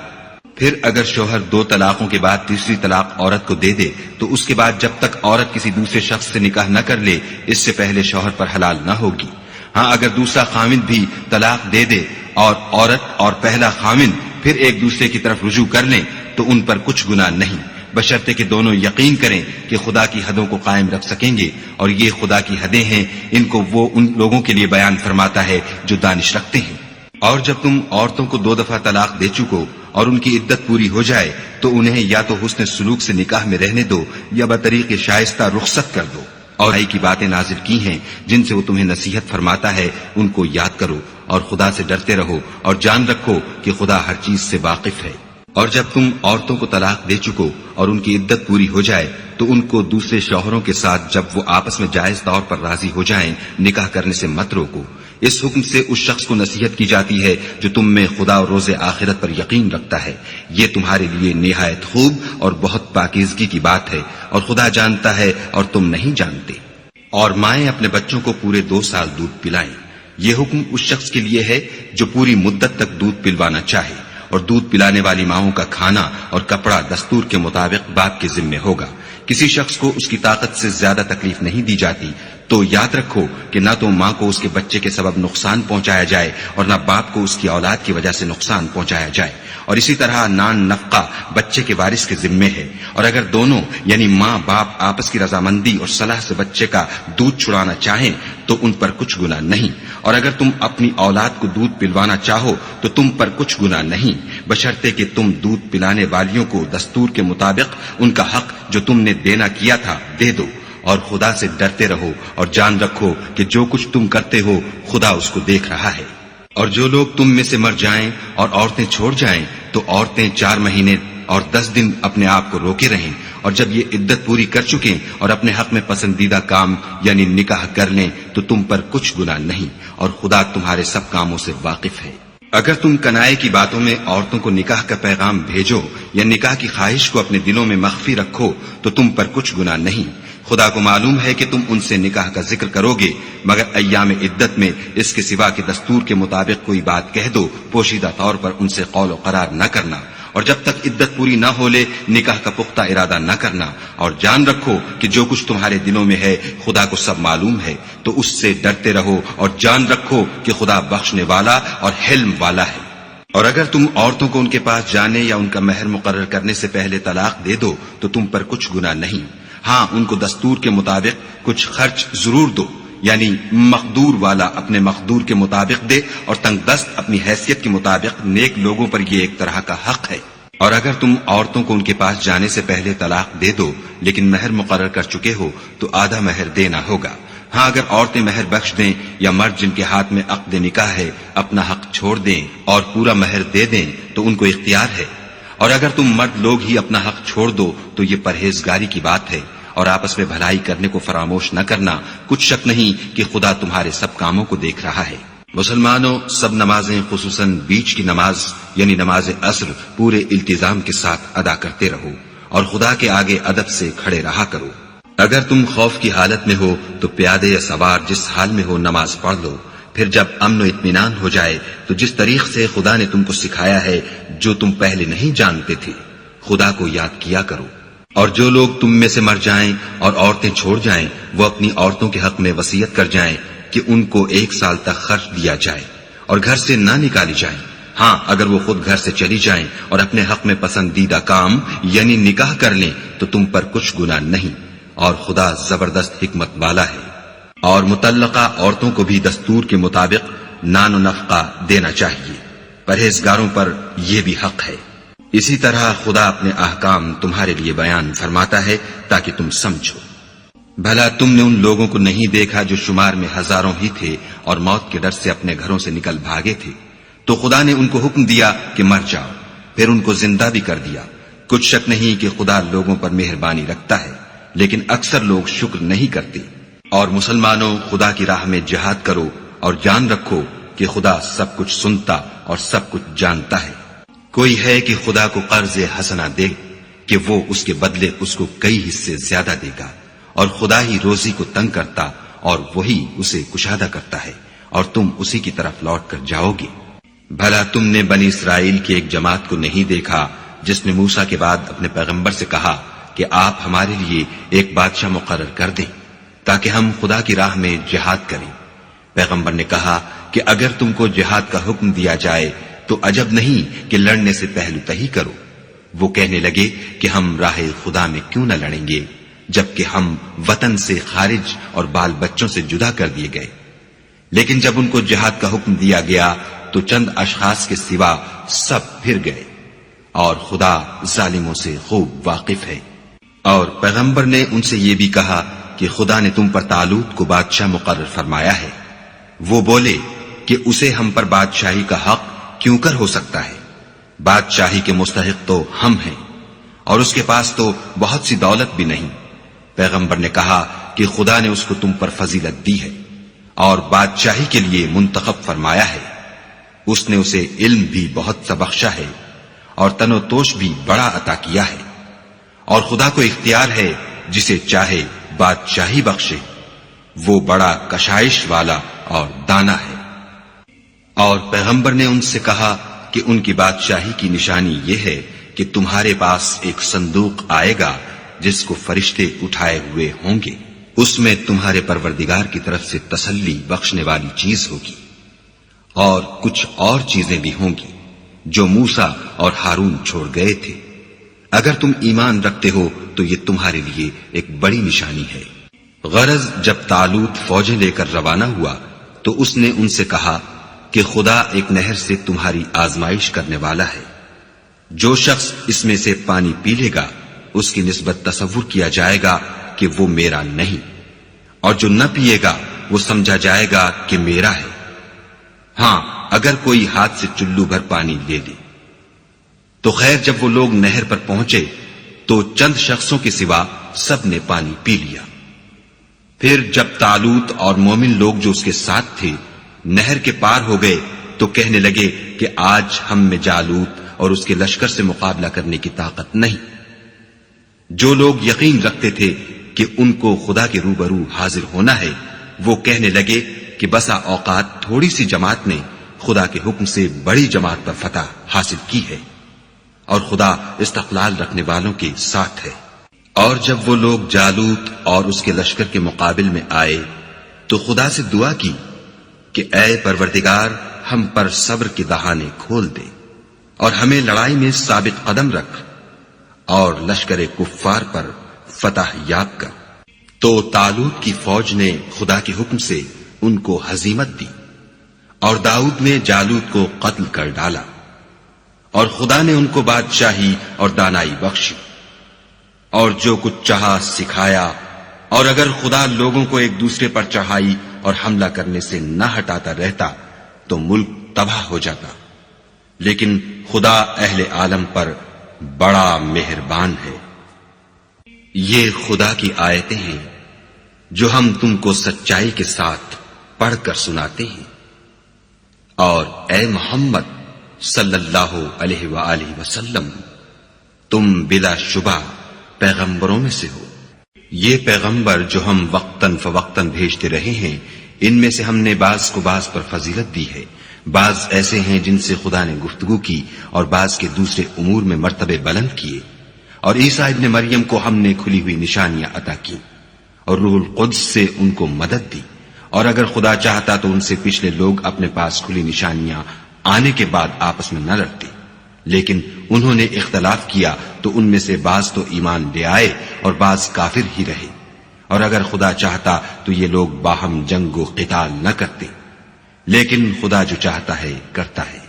پھر اگر شوہر 2 طلاقوں کے بعد تیسری طلاق عورت کو دے دے تو اس کے بعد جب تک عورت کسی دوسرے شخص سے نکاح نہ کر لے اس سے پہلے شوہر پر حلال نہ ہوگی. ہاں اگر دوسرا خاوند بھی طلاق دے دے اور عورت اور پہلا خاوند پھر ایک دوسرے کی طرف رجوع کر لیں تو ان پر کچھ گناہ نہیں، بشرطے کہ دونوں یقین کریں کہ خدا کی حدوں کو قائم رکھ سکیں گے، اور یہ خدا کی حدیں ہیں، ان کو وہ ان لوگوں کے لیے بیان فرماتا ہے جو دانش رکھتے ہیں. اور جب تم عورتوں کو 2 دفعہ طلاق دے چکو اور ان کی عدت پوری ہو جائے تو انہیں یا تو حسن سلوک سے نکاح میں رہنے دو یا بطریق شائستہ رخصت کر دو. اور بھائی کی باتیں نازل کی ہیں جن سے وہ تمہیں نصیحت فرماتا ہے، ان کو یاد کرو اور خدا سے ڈرتے رہو اور جان رکھو کہ خدا ہر چیز سے واقف ہے. اور جب تم عورتوں کو طلاق دے چکو اور ان کی عدت پوری ہو جائے تو ان کو دوسرے شوہروں کے ساتھ جب وہ آپس میں جائز طور پر راضی ہو جائیں نکاح کرنے سے مت روکو. اس حکم سے اس شخص کو نصیحت کی جاتی ہے جو تم میں خدا اور روز آخرت پر یقین رکھتا ہے. یہ تمہارے لیے نہایت خوب اور بہت پاکیزگی کی بات ہے، اور خدا جانتا ہے اور تم نہیں جانتے. اور مائیں اپنے بچوں کو پورے 2 سال دودھ پلائیں. یہ حکم اس شخص کے لیے ہے جو پوری مدت تک دودھ پلوانا چاہے، اور دودھ پلانے والی ماؤں کا کھانا اور کپڑا دستور کے مطابق باپ کے ذمے ہوگا. کسی شخص کو اس کی طاقت سے زیادہ تکلیف نہیں دی جاتی تو یاد رکھو کہ نہ تو ماں کو اس کے بچے کے سبب نقصان پہنچایا جائے اور نہ باپ کو اس کی اولاد کی وجہ سے نقصان پہنچایا جائے. اور اسی طرح نان نفقہ بچے کے وارث کے ذمے ہے، اور اگر دونوں یعنی ماں باپ آپس کی رضامندی اور صلاح سے بچے کا دودھ چھڑانا چاہیں تو ان پر کچھ گناہ نہیں. اور اگر تم اپنی اولاد کو دودھ پلوانا چاہو تو تم پر کچھ گناہ نہیں، بشرطے کہ تم دودھ پلانے والیوں کو دستور کے مطابق ان کا حق جو تم نے دینا کیا تھا دے دو. اور خدا سے ڈرتے رہو اور جان رکھو کہ جو کچھ تم کرتے ہو خدا اس کو دیکھ رہا ہے. اور جو لوگ تم میں سے مر جائیں اور عورتیں چھوڑ جائیں تو عورتیں 4 مہینے اور 10 دن اپنے آپ کو روکے رہیں، اور جب یہ عدت پوری کر چکیں اور اپنے حق میں پسندیدہ کام یعنی نکاح کر لیں تو تم پر کچھ گناہ نہیں، اور خدا تمہارے سب کاموں سے واقف ہے. اگر تم کنائے کی باتوں میں عورتوں کو نکاح کا پیغام بھیجو یا نکاح کی خواہش کو اپنے دلوں میں مخفی رکھو تو تم پر کچھ گناہ نہیں. خدا کو معلوم ہے کہ تم ان سے نکاح کا ذکر کرو گے، مگر ایام عدت میں اس کے سوا کہ دستور کے مطابق کوئی بات کہہ دو، پوشیدہ طور پر ان سے قول و قرار نہ کرنا. اور جب تک عدت پوری نہ ہو لے نکاح کا پختہ ارادہ نہ کرنا. اور جان رکھو کہ جو کچھ تمہارے دلوں میں ہے خدا کو سب معلوم ہے، تو اس سے ڈرتے رہو اور جان رکھو کہ خدا بخشنے والا اور حلم والا ہے. اور اگر تم عورتوں کو ان کے پاس جانے یا ان کا مہر مقرر کرنے سے پہلے طلاق دے دو تو تم پر کچھ گناہ نہیں. ہاں ان کو دستور کے مطابق کچھ خرچ ضرور دو، یعنی مقدور والا اپنے مقدور کے مطابق دے اور تنگ دست اپنی حیثیت کے مطابق. نیک لوگوں پر یہ ایک طرح کا حق ہے. اور اگر تم عورتوں کو ان کے پاس جانے سے پہلے طلاق دے دو لیکن مہر مقرر کر چکے ہو تو آدھا مہر دینا ہوگا. ہاں اگر عورتیں مہر بخش دیں یا مرد جن کے ہاتھ میں عقد نکاح ہے اپنا حق چھوڑ دیں اور پورا مہر دے دیں تو ان کو اختیار ہے. اور اگر تم مرد لوگ ہی اپنا حق چھوڑ دو تو یہ پرہیزگاری کی بات ہے. اور آپس میں بھلائی کرنے کو فراموش نہ کرنا، کچھ شک نہیں کہ خدا تمہارے سب کاموں کو دیکھ رہا ہے. مسلمانوں، سب نمازیں خصوصاً بیچ کی نماز یعنی نماز عصر پورے التزام کے ساتھ ادا کرتے رہو اور خدا کے آگے ادب سے کھڑے رہا کرو. اگر تم خوف کی حالت میں ہو تو پیادے یا سوار جس حال میں ہو نماز پڑھ لو. پھر جب امن و اطمینان ہو جائے تو جس طریق سے خدا نے تم کو سکھایا ہے جو تم پہلے نہیں جانتے تھے خدا کو یاد کیا کرو. اور جو لوگ تم میں سے مر جائیں اور عورتیں چھوڑ جائیں وہ اپنی عورتوں کے حق میں وصیت کر جائیں کہ ان کو 1 سال تک خرچ دیا جائے اور گھر سے نہ نکالی جائیں. ہاں اگر وہ خود گھر سے چلی جائیں اور اپنے حق میں پسندیدہ کام یعنی نکاح کر لیں تو تم پر کچھ گناہ نہیں، اور خدا زبردست حکمت والا ہے. اور مطلقہ عورتوں کو بھی دستور کے مطابق نان و نفقہ دینا چاہیے. پرہیزگاروں پر یہ بھی حق ہے. اسی طرح خدا اپنے احکام تمہارے لیے بیان فرماتا ہے تاکہ تم سمجھو. بھلا تم نے ان لوگوں کو نہیں دیکھا جو شمار میں ہزاروں ہی تھے اور موت کے ڈر سے اپنے گھروں سے نکل بھاگے تھے، تو خدا نے ان کو حکم دیا کہ مر جاؤ، پھر ان کو زندہ بھی کر دیا. کچھ شک نہیں کہ خدا لوگوں پر مہربانی رکھتا ہے، لیکن اکثر لوگ شکر نہیں کرتے. اور مسلمانوں، خدا کی راہ میں جہاد کرو اور جان رکھو کہ خدا سب کچھ سنتا اور سب کچھ جانتا ہے۔ کوئی ہے کہ خدا کو قرض حسنہ دے کہ وہ اس کے بدلے اس کو کئی حصے زیادہ دے گا، اور خدا ہی روزی کو تنگ کرتا اور وہی اسے کشادہ کرتا ہے، اور تم اسی کی طرف لوٹ کر جاؤ گے۔ بھلا تم نے بنی اسرائیل کی ایک جماعت کو نہیں دیکھا جس نے موسیٰ کے بعد اپنے پیغمبر سے کہا کہ آپ ہمارے لیے ایک بادشاہ مقرر کر دیں تاکہ ہم خدا کی راہ میں جہاد کریں۔ پیغمبر نے کہا کہ اگر تم کو جہاد کا حکم دیا جائے تو عجب نہیں کہ لڑنے سے پہلو تہی کرو۔ وہ کہنے لگے کہ ہم راہ خدا میں کیوں نہ لڑیں گے جبکہ ہم وطن سے خارج اور بال بچوں سے جدا کر دیے گئے۔ لیکن جب ان کو جہاد کا حکم دیا گیا تو چند اشخاص کے سوا سب پھر گئے، اور خدا ظالموں سے خوب واقف ہے۔ اور پیغمبر نے ان سے یہ بھی کہا کہ خدا نے تم پر طالوت کو بادشاہ مقرر فرمایا ہے۔ وہ بولے کہ اسے ہم پر بادشاہی کا حق کیوں کر ہو سکتا ہے؟ بادشاہی کے مستحق تو ہم ہیں، اور اس کے پاس تو بہت سی دولت بھی نہیں۔ پیغمبر نے کہا کہ خدا نے اس کو تم پر فضیلت دی ہے اور بادشاہی کے لیے منتخب فرمایا ہے۔ اس نے اسے علم بھی بہت سا بخشا ہے اور تن و توش بھی بڑا عطا کیا ہے، اور خدا کو اختیار ہے جسے چاہے بادشاہی بخشے۔ وہ بڑا کشائش والا اور دانا ہے۔ اور پیغمبر نے ان سے کہا کہ ان کی بادشاہی کی نشانی یہ ہے کہ تمہارے پاس ایک صندوق آئے گا جس کو فرشتے اٹھائے ہوئے ہوں گے، اس میں تمہارے پروردگار کی طرف سے تسلی بخشنے والی چیز ہوگی، اور کچھ اور چیزیں بھی ہوں گی جو موسیٰ اور ہارون چھوڑ گئے تھے۔ اگر تم ایمان رکھتے ہو تو یہ تمہارے لیے ایک بڑی نشانی ہے۔ غرض جب طالوت فوجیں لے کر روانہ ہوا تو اس نے ان سے کہا کہ خدا ایک نہر سے تمہاری آزمائش کرنے والا ہے۔ جو شخص اس میں سے پانی پی لے گا اس کی نسبت تصور کیا جائے گا کہ وہ میرا نہیں، اور جو نہ پیے گا وہ سمجھا جائے گا کہ میرا ہے۔ ہاں اگر کوئی ہاتھ سے چلو بھر پانی لے لے۔ تو خیر جب وہ لوگ نہر پر پہنچے تو چند شخصوں کے سوا سب نے پانی پی لیا۔ پھر جب طالوت اور مومن لوگ جو اس کے ساتھ تھے نہر کے پار ہو گئے تو کہنے لگے کہ آج ہم میں جالوت اور اس کے لشکر سے مقابلہ کرنے کی طاقت نہیں۔ جو لوگ یقین رکھتے تھے کہ ان کو خدا کے روبرو حاضر ہونا ہے وہ کہنے لگے کہ بسا اوقات تھوڑی سی جماعت نے خدا کے حکم سے بڑی جماعت پر فتح حاصل کی ہے، اور خدا استقلال رکھنے والوں کے ساتھ ہے۔ اور جب وہ لوگ جالوت اور اس کے لشکر کے مقابل میں آئے تو خدا سے دعا کی کہ اے پروردگار ہم پر صبر کے دہانے کھول دے اور ہمیں لڑائی میں ثابت قدم رکھ اور لشکر کفار پر فتح یاب کر۔ تو طالوت کی فوج نے خدا کے حکم سے ان کو ہزیمت دی، اور داؤد نے جالوت کو قتل کر ڈالا، اور خدا نے ان کو بادشاہی اور دانائی بخشی، اور جو کچھ چاہا سکھایا۔ اور اگر خدا لوگوں کو ایک دوسرے پر چڑھائی اور حملہ کرنے سے نہ ہٹاتا رہتا تو ملک تباہ ہو جاتا، لیکن خدا اہل عالم پر بڑا مہربان ہے۔ یہ خدا کی آیتیں ہیں جو ہم تم کو سچائی کے ساتھ پڑھ کر سناتے ہیں، اور اے محمد صلی اللہ علیہ وآلہ وسلم تم بلا شبہ پیغمبروں میں سے ہو۔ یہ پیغمبر جو ہم وقتاً فوقتاً بھیجتے رہے ہیں ان میں سے ہم نے بعض کو بعض پر فضیلت دی ہے، بعض ایسے ہیں جن سے خدا نے گفتگو کی اور بعض کے دوسرے امور میں مرتبے بلند کیے، اور عیسیٰ ابن مریم کو ہم نے کھلی ہوئی نشانیاں عطا کی اور روح القدس سے ان کو مدد دی، اور اگر خدا چاہتا تو ان سے پچھلے لوگ اپنے پاس کھلی نشانیاں آنے کے بعد آپس میں نہ لڑتے، لیکن انہوں نے اختلاف کیا تو ان میں سے بعض تو ایمان لے آئے اور بعض کافر ہی رہے، اور اگر خدا چاہتا تو یہ لوگ باہم جنگ و قتال نہ کرتے، لیکن خدا جو چاہتا ہے کرتا ہے۔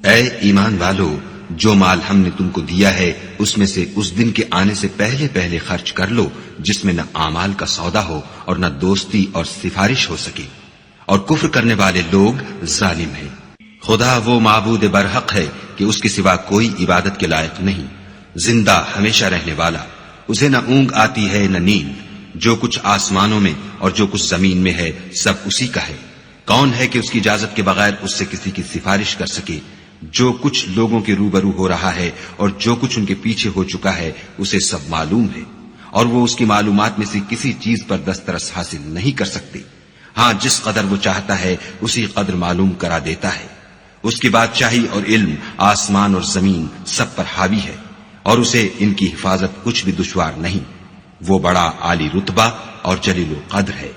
اے ایمان والو، جو مال ہم نے تم کو دیا ہے اس میں سے اس دن کے آنے سے پہلے پہلے خرچ کر لو جس میں نہ اعمال کا سودا ہو اور نہ دوستی اور سفارش ہو سکے، اور کفر کرنے والے لوگ ظالم ہیں۔ خدا وہ معبود برحق ہے کہ اس کے سوا کوئی عبادت کے لائق نہیں، زندہ ہمیشہ رہنے والا، اسے نہ اونگ آتی ہے نہ نیند، جو کچھ آسمانوں میں اور جو کچھ زمین میں ہے سب اسی کا ہے۔ کون ہے کہ اس کی اجازت کے بغیر اس سے کسی کی سفارش کر سکے؟ جو کچھ لوگوں کے روبرو ہو رہا ہے اور جو کچھ ان کے پیچھے ہو چکا ہے اسے سب معلوم ہے، اور وہ اس کی معلومات میں سے کسی چیز پر دسترس حاصل نہیں کر سکتے۔ ہاں، جس قدر وہ چاہتا ہے اسی قدر معلوم کرا دیتا ہے۔ اس کی بادشاہی اور علم آسمان اور زمین سب پر حاوی ہے، اور اسے ان کی حفاظت کچھ بھی دشوار نہیں۔ وہ بڑا عالی رتبہ اور جلیل القدر ہے۔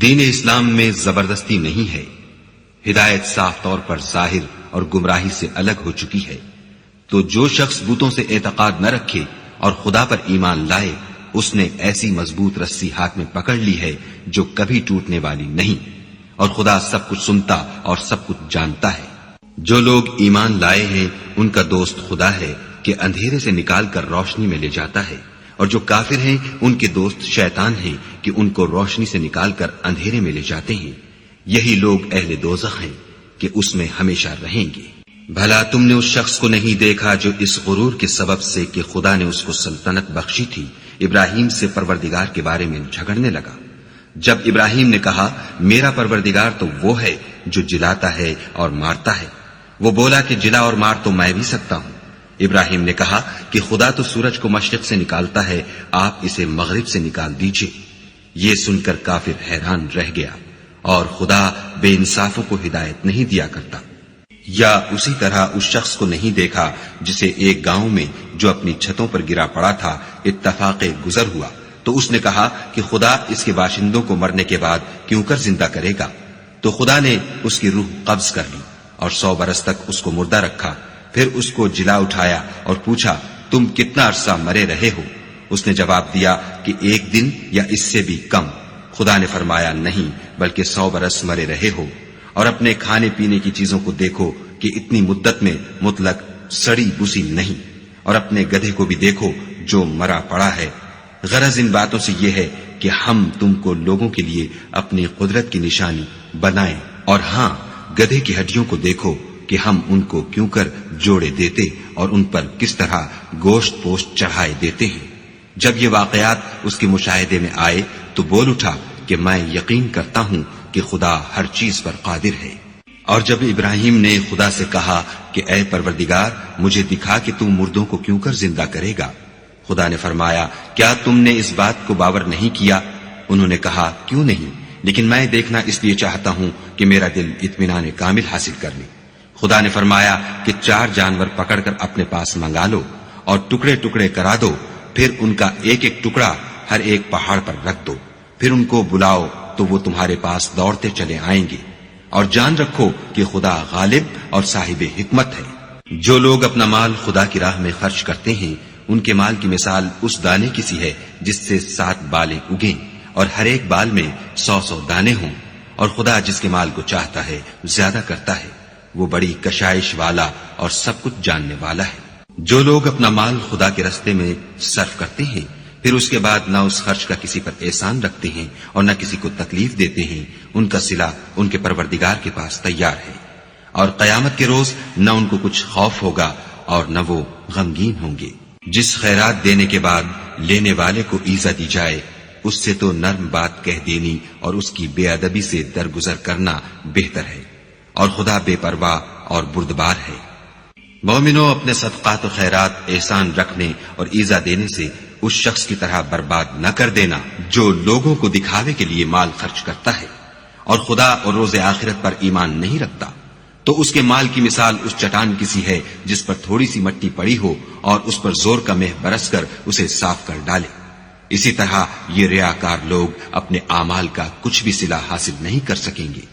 دین اسلام میں زبردستی نہیں ہے۔ ہدایت صاف طور پر ظاہر اور گمراہی سے الگ ہو چکی ہے۔ تو جو شخص بتوں سے اعتقاد نہ رکھے اور خدا پر ایمان لائے، اس نے ایسی مضبوط رسی ہاتھ میں پکڑ لی ہے جو کبھی ٹوٹنے والی نہیں، اور خدا سب کچھ سنتا اور سب کچھ جانتا ہے۔ جو لوگ ایمان لائے ہیں ان کا دوست خدا ہے کہ اندھیرے سے نکال کر روشنی میں لے جاتا ہے، اور جو کافر ہیں ان کے دوست شیطان ہیں کہ ان کو روشنی سے نکال کر اندھیرے میں لے جاتے ہیں۔ یہی لوگ اہل دوزخ ہیں کہ اس میں ہمیشہ رہیں گے۔ بھلا تم نے اس شخص کو نہیں دیکھا جو اس غرور کے سبب سے کہ خدا نے اس کو سلطنت بخشی تھی، ابراہیم سے پروردگار کے بارے میں جھگڑنے لگا؟ جب ابراہیم نے کہا میرا پروردگار تو وہ ہے جو جلاتا ہے اور مارتا ہے، وہ بولا کہ جلا اور مار تو میں بھی سکتا ہوں۔ ابراہیم نے کہا کہ خدا تو سورج کو مشرق سے نکالتا ہے، آپ اسے مغرب سے نکال دیجئے۔ یہ سن کر کافر حیران رہ گیا، اور خدا بے انصافوں کو ہدایت نہیں دیا کرتا۔ یا اسی طرح اس شخص کو نہیں دیکھا جسے ایک گاؤں میں جو اپنی چھتوں پر گرا پڑا تھا اتفاق گزر ہوا، تو اس نے کہا کہ خدا اس کے باشندوں کو مرنے کے بعد کیوں کر زندہ کرے گا؟ تو خدا نے اس کی روح قبض کر لی اور 100 برس تک اس کو مردہ رکھا۔ پھر اس کو جلا اٹھایا اور پوچھا تم کتنا عرصہ مرے رہے ہو؟ اس نے جواب دیا کہ 1 دن یا اس سے بھی کم۔ خدا نے فرمایا نہیں، بلکہ 100 برس مرے رہے ہو، اور اپنے کھانے پینے کی چیزوں کو دیکھو کہ اتنی مدت میں مطلق سڑی بسی نہیں، اور اپنے گدھے کو بھی دیکھو جو مرا پڑا ہے۔ غرض ان باتوں سے یہ ہے کہ ہم تم کو لوگوں کے لیے اپنی قدرت کی نشانی بنائیں، اور ہاں گدھے کی ہڈیوں کو دیکھو کہ ہم ان کو کیوں کر جوڑے دیتے اور ان پر کس طرح گوشت پوشت چڑھائے دیتے ہیں۔ جب یہ واقعات اس کے مشاہدے میں آئے تو بول اٹھا کہ میں یقین کرتا ہوں کہ خدا ہر چیز پر قادر ہے۔ اور جب ابراہیم نے خدا سے کہا کہ اے پروردگار مجھے دکھا کہ تم مردوں کو کیوں کر زندہ کرے گا، خدا نے فرمایا کیا تم نے اس بات کو باور نہیں کیا؟ انہوں نے کہا کیوں نہیں، لیکن میں دیکھنا اس لیے چاہتا ہوں کہ میرا دل اطمینان کامل حاصل کر لے۔ خدا نے فرمایا کہ 4 جانور پکڑ کر اپنے پاس منگا لو اور ٹکڑے ٹکڑے کرا دو، پھر ان کا ایک ایک ٹکڑا ہر ایک پہاڑ پر رکھ دو، پھر ان کو بلاؤ تو وہ تمہارے پاس دوڑتے چلے آئیں گے، اور جان رکھو کہ خدا غالب اور صاحب حکمت ہے۔ جو لوگ اپنا مال خدا کی راہ میں خرچ کرتے ہیں ان کے مال کی مثال اس دانے کی سی ہے جس سے 7 بالیں اگیں اور ہر ایک بال میں 100 دانے ہوں، اور خدا جس کے مال کو چاہتا ہے زیادہ کرتا ہے، وہ بڑی کشائش والا اور سب کچھ جاننے والا ہے۔ جو لوگ اپنا مال خدا کے راستے میں صرف کرتے ہیں پھر اس کے بعد نہ اس خرچ کا کسی پر احسان رکھتے ہیں اور نہ کسی کو تکلیف دیتے ہیں، ان کا صلہ ان کے پروردگار کے پاس تیار ہے، اور قیامت کے روز نہ ان کو کچھ خوف ہوگا اور نہ وہ غمگین ہوں گے۔ جس خیرات دینے کے بعد لینے والے کو ایزا دی جائے اس سے تو نرم بات کہہ دینی اور اس کی بے ادبی سے درگزر کرنا بہتر ہے، اور خدا بے پرواہ اور بردبار ہے۔ مومنوں اپنے صدقات و خیرات احسان رکھنے اور ایزا دینے سے اس شخص کی طرح برباد نہ کر دینا جو لوگوں کو دکھاوے کے لیے مال خرچ کرتا ہے اور خدا اور روز آخرت پر ایمان نہیں رکھتا، تو اس کے مال کی مثال اس چٹان کی سی ہے جس پر تھوڑی سی مٹی پڑی ہو اور اس پر زور کا مہ برس کر اسے صاف کر ڈالے۔ اسی طرح یہ ریاکار لوگ اپنے اعمال کا کچھ بھی صلہ حاصل نہیں کر سکیں گے،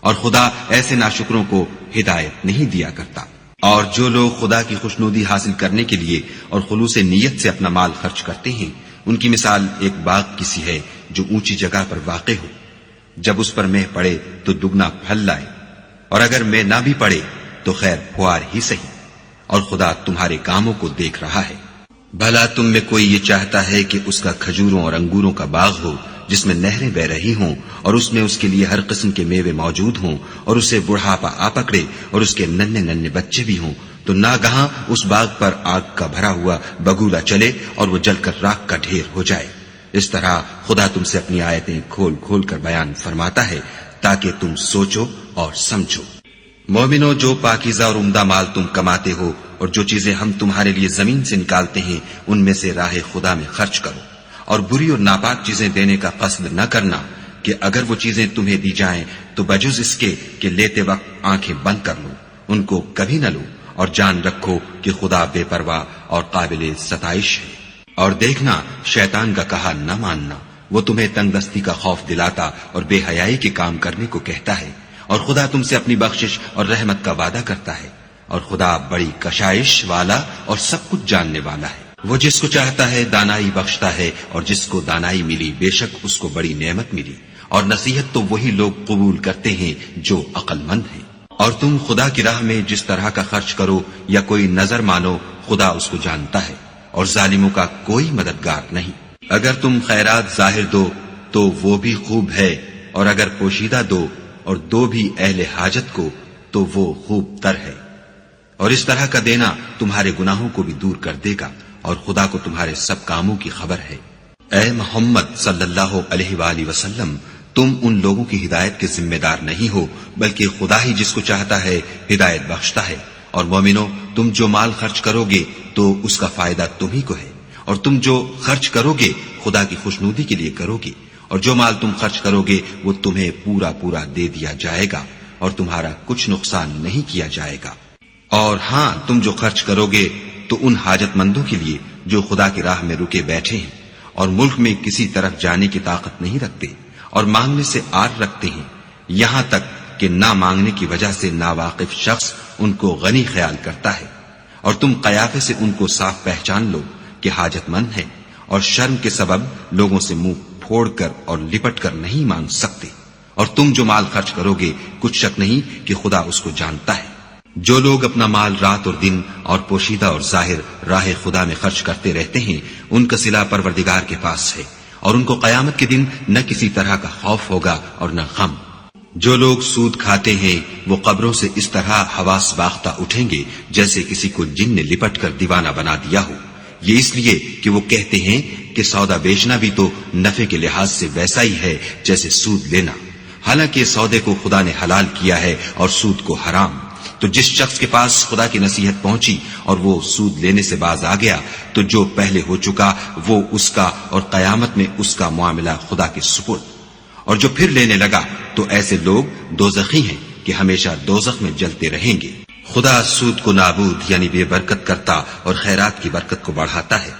اور خدا ایسے ناشکروں کو ہدایت نہیں دیا کرتا۔ اور جو لوگ خدا کی خوشنودی حاصل کرنے کے لیے اور خلوص نیت سے اپنا مال خرچ کرتے ہیں ان کی مثال ایک باغ کی سی ہے جو اونچی جگہ پر واقع ہو، جب اس پر مہ پڑے تو دگنا پھل لائے، اور اگر مہ نہ بھی پڑے تو خیر پھوار ہی سہی، اور خدا تمہارے کاموں کو دیکھ رہا ہے۔ بھلا تم میں کوئی یہ چاہتا ہے کہ اس کا کھجوروں اور انگوروں کا باغ ہو جس میں نہریں بہ رہی ہوں اور اس میں اس کے لیے ہر قسم کے میوے موجود ہوں اور اسے بڑھاپا آ پکڑے اور اس کے ننھے ننھے بچے بھی ہوں، تو ناگہاں اس باغ پر آگ کا بھرا ہوا بگولا چلے اور وہ جل کر راکھ کا ڈھیر ہو جائے؟ اس طرح خدا تم سے اپنی آیتیں کھول کھول کر بیان فرماتا ہے تاکہ تم سوچو اور سمجھو۔ مومنو، جو پاکیزہ اور عمدہ مال تم کماتے ہو اور جو چیزیں ہم تمہارے لیے زمین سے نکالتے ہیں ان میں سے راہ خدا میں خرچ کرو، اور بری اور ناپاک چیزیں دینے کا قصد نہ کرنا کہ اگر وہ چیزیں تمہیں دی جائیں تو بجز اس کے کہ لیتے وقت آنکھیں بند کر لو، ان کو کبھی نہ لو، اور جان رکھو کہ خدا بے پرواہ اور قابل ستائش ہے۔ اور دیکھنا، شیطان کا کہا نہ ماننا، وہ تمہیں تنگ دستی کا خوف دلاتا اور بے حیائی کے کام کرنے کو کہتا ہے، اور خدا تم سے اپنی بخشش اور رحمت کا وعدہ کرتا ہے، اور خدا بڑی کشائش والا اور سب کچھ جاننے والا ہے۔ وہ جس کو چاہتا ہے دانائی بخشتا ہے، اور جس کو دانائی ملی بے شک اس کو بڑی نعمت ملی، اور نصیحت تو وہی لوگ قبول کرتے ہیں جو عقل مند ہیں۔ اور تم خدا کی راہ میں جس طرح کا خرچ کرو یا کوئی نظر مانو، خدا اس کو جانتا ہے، اور ظالموں کا کوئی مددگار نہیں۔ اگر تم خیرات ظاہر دو تو وہ بھی خوب ہے، اور اگر پوشیدہ دو اور دو بھی اہل حاجت کو تو وہ خوب تر ہے، اور اس طرح کا دینا تمہارے گناہوں کو بھی دور کر دے گا، اور خدا کو تمہارے سب کاموں کی خبر ہے۔ اے محمد صلی اللہ علیہ وآلہ وسلم، تم ان لوگوں کی ہدایت کے ذمہ دار نہیں ہو، بلکہ خدا ہی جس کو چاہتا ہے ہدایت بخشتا ہے۔ اور مومنو، تم جو مال خرچ کرو گے تو اس کا فائدہ تم ہی کو ہے، اور تم جو خرچ کرو گے خدا کی خوشنودی کے لیے کرو گے، اور جو مال تم خرچ کرو گے وہ تمہیں پورا پورا دے دیا جائے گا، اور تمہارا کچھ نقصان نہیں کیا جائے گا۔ اور ہاں، تم جو خرچ کرو گے تو ان حاجت مندوں کے لیے جو خدا کی راہ میں رکے بیٹھے ہیں اور ملک میں کسی طرف جانے کی طاقت نہیں رکھتے اور مانگنے سے آر رکھتے ہیں، یہاں تک کہ نہ مانگنے کی وجہ سے ناواقف شخص ان کو غنی خیال کرتا ہے، اور تم قیافے سے ان کو صاف پہچان لو کہ حاجت مند ہیں، اور شرم کے سبب لوگوں سے منہ پھوڑ کر اور لپٹ کر نہیں مانگ سکتے۔ اور تم جو مال خرچ کرو گے کچھ شک نہیں کہ خدا اس کو جانتا ہے۔ جو لوگ اپنا مال رات اور دن اور پوشیدہ اور ظاہر راہ خدا میں خرچ کرتے رہتے ہیں، ان کا صلہ پروردگار کے پاس ہے، اور ان کو قیامت کے دن نہ کسی طرح کا خوف ہوگا اور نہ غم۔ جو لوگ سود کھاتے ہیں وہ قبروں سے اس طرح حواس باختہ اٹھیں گے جیسے کسی کو جن نے لپٹ کر دیوانہ بنا دیا ہو، یہ اس لیے کہ وہ کہتے ہیں کہ سودا بیچنا بھی تو نفع کے لحاظ سے ویسا ہی ہے جیسے سود لینا، حالانکہ سودے کو خدا نے حلال کیا ہے اور سود کو حرام۔ تو جس شخص کے پاس خدا کی نصیحت پہنچی اور وہ سود لینے سے باز آ گیا تو جو پہلے ہو چکا وہ اس کا، اور قیامت میں اس کا معاملہ خدا کے سپرد۔ اور جو پھر لینے لگا تو ایسے لوگ دوزخی ہیں کہ ہمیشہ دوزخ میں جلتے رہیں گے۔ خدا سود کو نابود یعنی بے برکت کرتا اور خیرات کی برکت کو بڑھاتا ہے،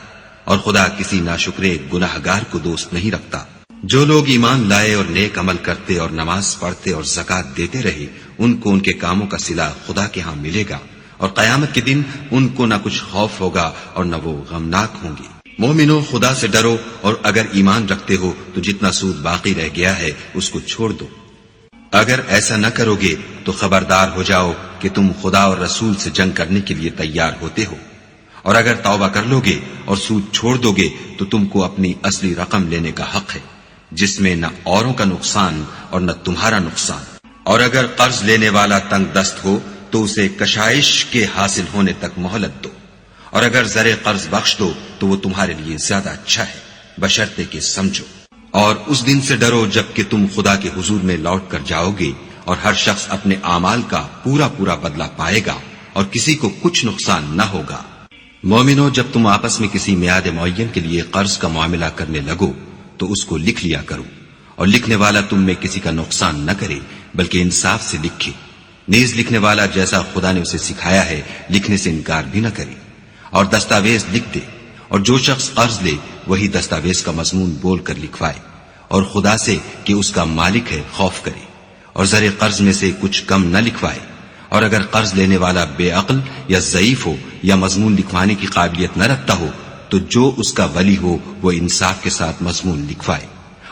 اور خدا کسی ناشکرے گناہ گار کو دوست نہیں رکھتا۔ جو لوگ ایمان لائے اور نیک عمل کرتے اور نماز پڑھتے اور زکوٰۃ دیتے رہے، ان کو ان کے کاموں کا صلہ خدا کے ہاں ملے گا، اور قیامت کے دن ان کو نہ کچھ خوف ہوگا اور نہ وہ غمناک ہوں گے۔ مومنو، خدا سے ڈرو، اور اگر ایمان رکھتے ہو تو جتنا سود باقی رہ گیا ہے اس کو چھوڑ دو۔ اگر ایسا نہ کرو گے تو خبردار ہو جاؤ کہ تم خدا اور رسول سے جنگ کرنے کے لیے تیار ہوتے ہو، اور اگر توبہ کر لو گے اور سود چھوڑ دو گے تو تم کو اپنی اصلی رقم لینے کا حق ہے، جس میں نہ اوروں کا نقصان اور نہ تمہارا نقصان۔ اور اگر قرض لینے والا تنگ دست ہو تو اسے کشائش کے حاصل ہونے تک مہلت دو، اور اگر زر قرض بخش دو تو وہ تمہارے لیے زیادہ اچھا ہے، بشرطے کہ سمجھو۔ اور اس دن سے ڈرو جب کہ تم خدا کے حضور میں لوٹ کر جاؤ گے، اور ہر شخص اپنے اعمال کا پورا پورا بدلہ پائے گا، اور کسی کو کچھ نقصان نہ ہوگا۔ مومنو، جب تم آپس میں کسی میعاد معین کے لیے قرض کا معاملہ کرنے لگو تو اس کو لکھ لیا کرو، اور لکھنے والا تم میں کسی کا نقصان نہ کرے بلکہ انصاف سے لکھے، نیز لکھنے والا جیسا خدا نے اسے سکھایا ہے لکھنے سے انکار بھی نہ کرے، اور دستاویز لکھ دے، اور جو شخص قرض لے وہی دستاویز کا مضمون بول کر لکھوائے، اور خدا سے کہ اس کا مالک ہے خوف کرے، اور زر قرض میں سے کچھ کم نہ لکھوائے۔ اور اگر قرض لینے والا بے عقل یا ضعیف ہو یا مضمون لکھوانے کی قابلیت نہ رکھتا ہو تو جو اس کا ولی ہو وہ انصاف کے ساتھ مضمون لکھوائے،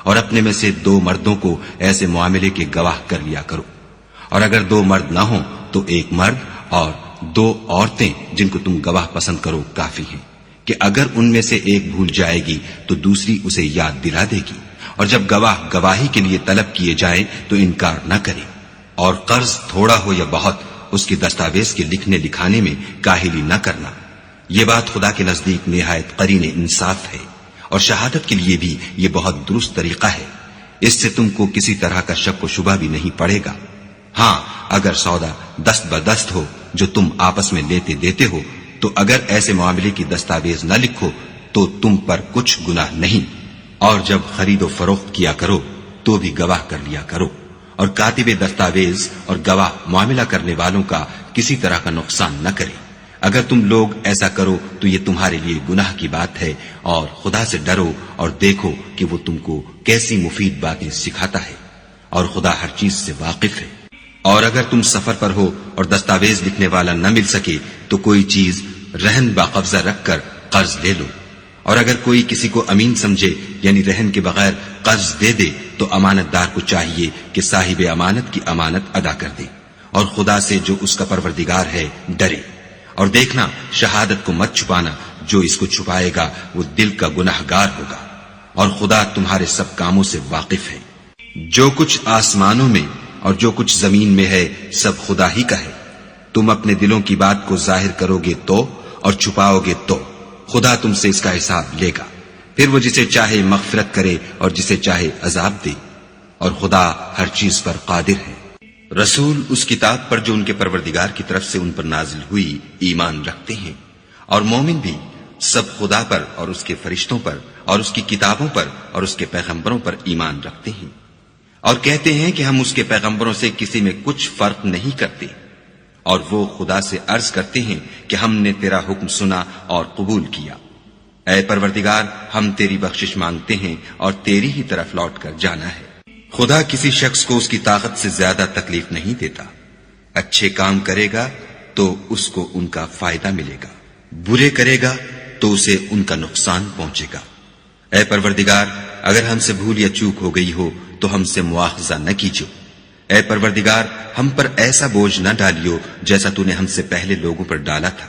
اور اپنے میں سے 2 مردوں کو ایسے معاملے کے گواہ کر لیا کرو، اور اگر 2 مرد نہ ہوں تو 1 مرد اور 2 عورتیں جن کو تم گواہ پسند کرو کافی ہیں، کہ اگر ان میں سے ایک بھول جائے گی تو دوسری اسے یاد دلا دے گی، اور جب گواہ گواہی کے لیے طلب کیے جائیں تو انکار نہ کرے۔ اور قرض تھوڑا ہو یا بہت، اس کی دستاویز کے لکھنے لکھانے میں کاہلی نہ کرنا، یہ بات خدا کے نزدیک نہایت قرین انصاف ہے، اور شہادت کے لیے بھی یہ بہت درست طریقہ ہے۔ اس سے تم کو کسی طرح کا شک و شبہ بھی نہیں پڑے گا۔ ہاں اگر سودا دست بدست ہو جو تم آپس میں لیتے دیتے ہو، تو اگر ایسے معاملے کی دستاویز نہ لکھو تو تم پر کچھ گناہ نہیں، اور جب خرید و فروخت کیا کرو تو بھی گواہ کر لیا کرو، اور کاتب دستاویز اور گواہ معاملہ کرنے والوں کا کسی طرح کا نقصان نہ کرے۔ اگر تم لوگ ایسا کرو تو یہ تمہارے لیے گناہ کی بات ہے، اور خدا سے ڈرو اور دیکھو کہ وہ تم کو کیسی مفید باتیں سکھاتا ہے، اور خدا ہر چیز سے واقف ہے۔ اور اگر تم سفر پر ہو اور دستاویز لکھنے والا نہ مل سکے تو کوئی چیز رہن باقبضہ رکھ کر قرض لے لو، اور اگر کوئی کسی کو امین سمجھے یعنی رہن کے بغیر قرض دے دے تو امانت دار کو چاہیے کہ صاحب امانت کی امانت ادا کر دے، اور خدا سے جو اس کا پروردگار ہے ڈرے۔ اور دیکھنا شہادت کو مت چھپانا، جو اس کو چھپائے گا وہ دل کا گناہگار ہوگا، اور خدا تمہارے سب کاموں سے واقف ہے۔ جو کچھ آسمانوں میں اور جو کچھ زمین میں ہے سب خدا ہی کا ہے۔ تم اپنے دلوں کی بات کو ظاہر کرو گے تو اور چھپاؤ گے تو خدا تم سے اس کا حساب لے گا، پھر وہ جسے چاہے مغفرت کرے اور جسے چاہے عذاب دے، اور خدا ہر چیز پر قادر ہے۔ رسول اس کتاب پر جو ان کے پروردگار کی طرف سے ان پر نازل ہوئی ایمان رکھتے ہیں، اور مومن بھی سب خدا پر اور اس کے فرشتوں پر اور اس کی کتابوں پر اور اس کے پیغمبروں پر ایمان رکھتے ہیں، اور کہتے ہیں کہ ہم اس کے پیغمبروں سے کسی میں کچھ فرق نہیں کرتے، اور وہ خدا سے عرض کرتے ہیں کہ ہم نے تیرا حکم سنا اور قبول کیا۔ اے پروردگار، ہم تیری بخشش مانگتے ہیں اور تیری ہی طرف لوٹ کر جانا ہے۔ خدا کسی شخص کو اس کی طاقت سے زیادہ تکلیف نہیں دیتا، اچھے کام کرے گا تو اس کو ان کا فائدہ ملے گا، برے کرے گا تو اسے ان کا نقصان پہنچے گا۔ اے پروردگار، اگر ہم سے بھول یا چوک ہو گئی ہو تو ہم سے مواخذہ نہ کیجو۔ اے پروردگار، ہم پر ایسا بوجھ نہ ڈالیو جیسا تو نے ہم سے پہلے لوگوں پر ڈالا تھا۔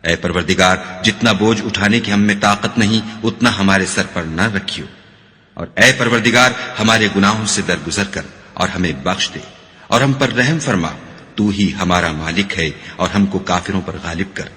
اے پروردگار، جتنا بوجھ اٹھانے کی ہم میں طاقت نہیں اتنا ہمارے سر پر نہ رکھیو، اور اے پروردگار ہمارے گناہوں سے درگزر کر اور ہمیں بخش دے، اور ہم پر رحم فرما، تو ہی ہمارا مالک ہے اور ہم کو کافروں پر غالب کر۔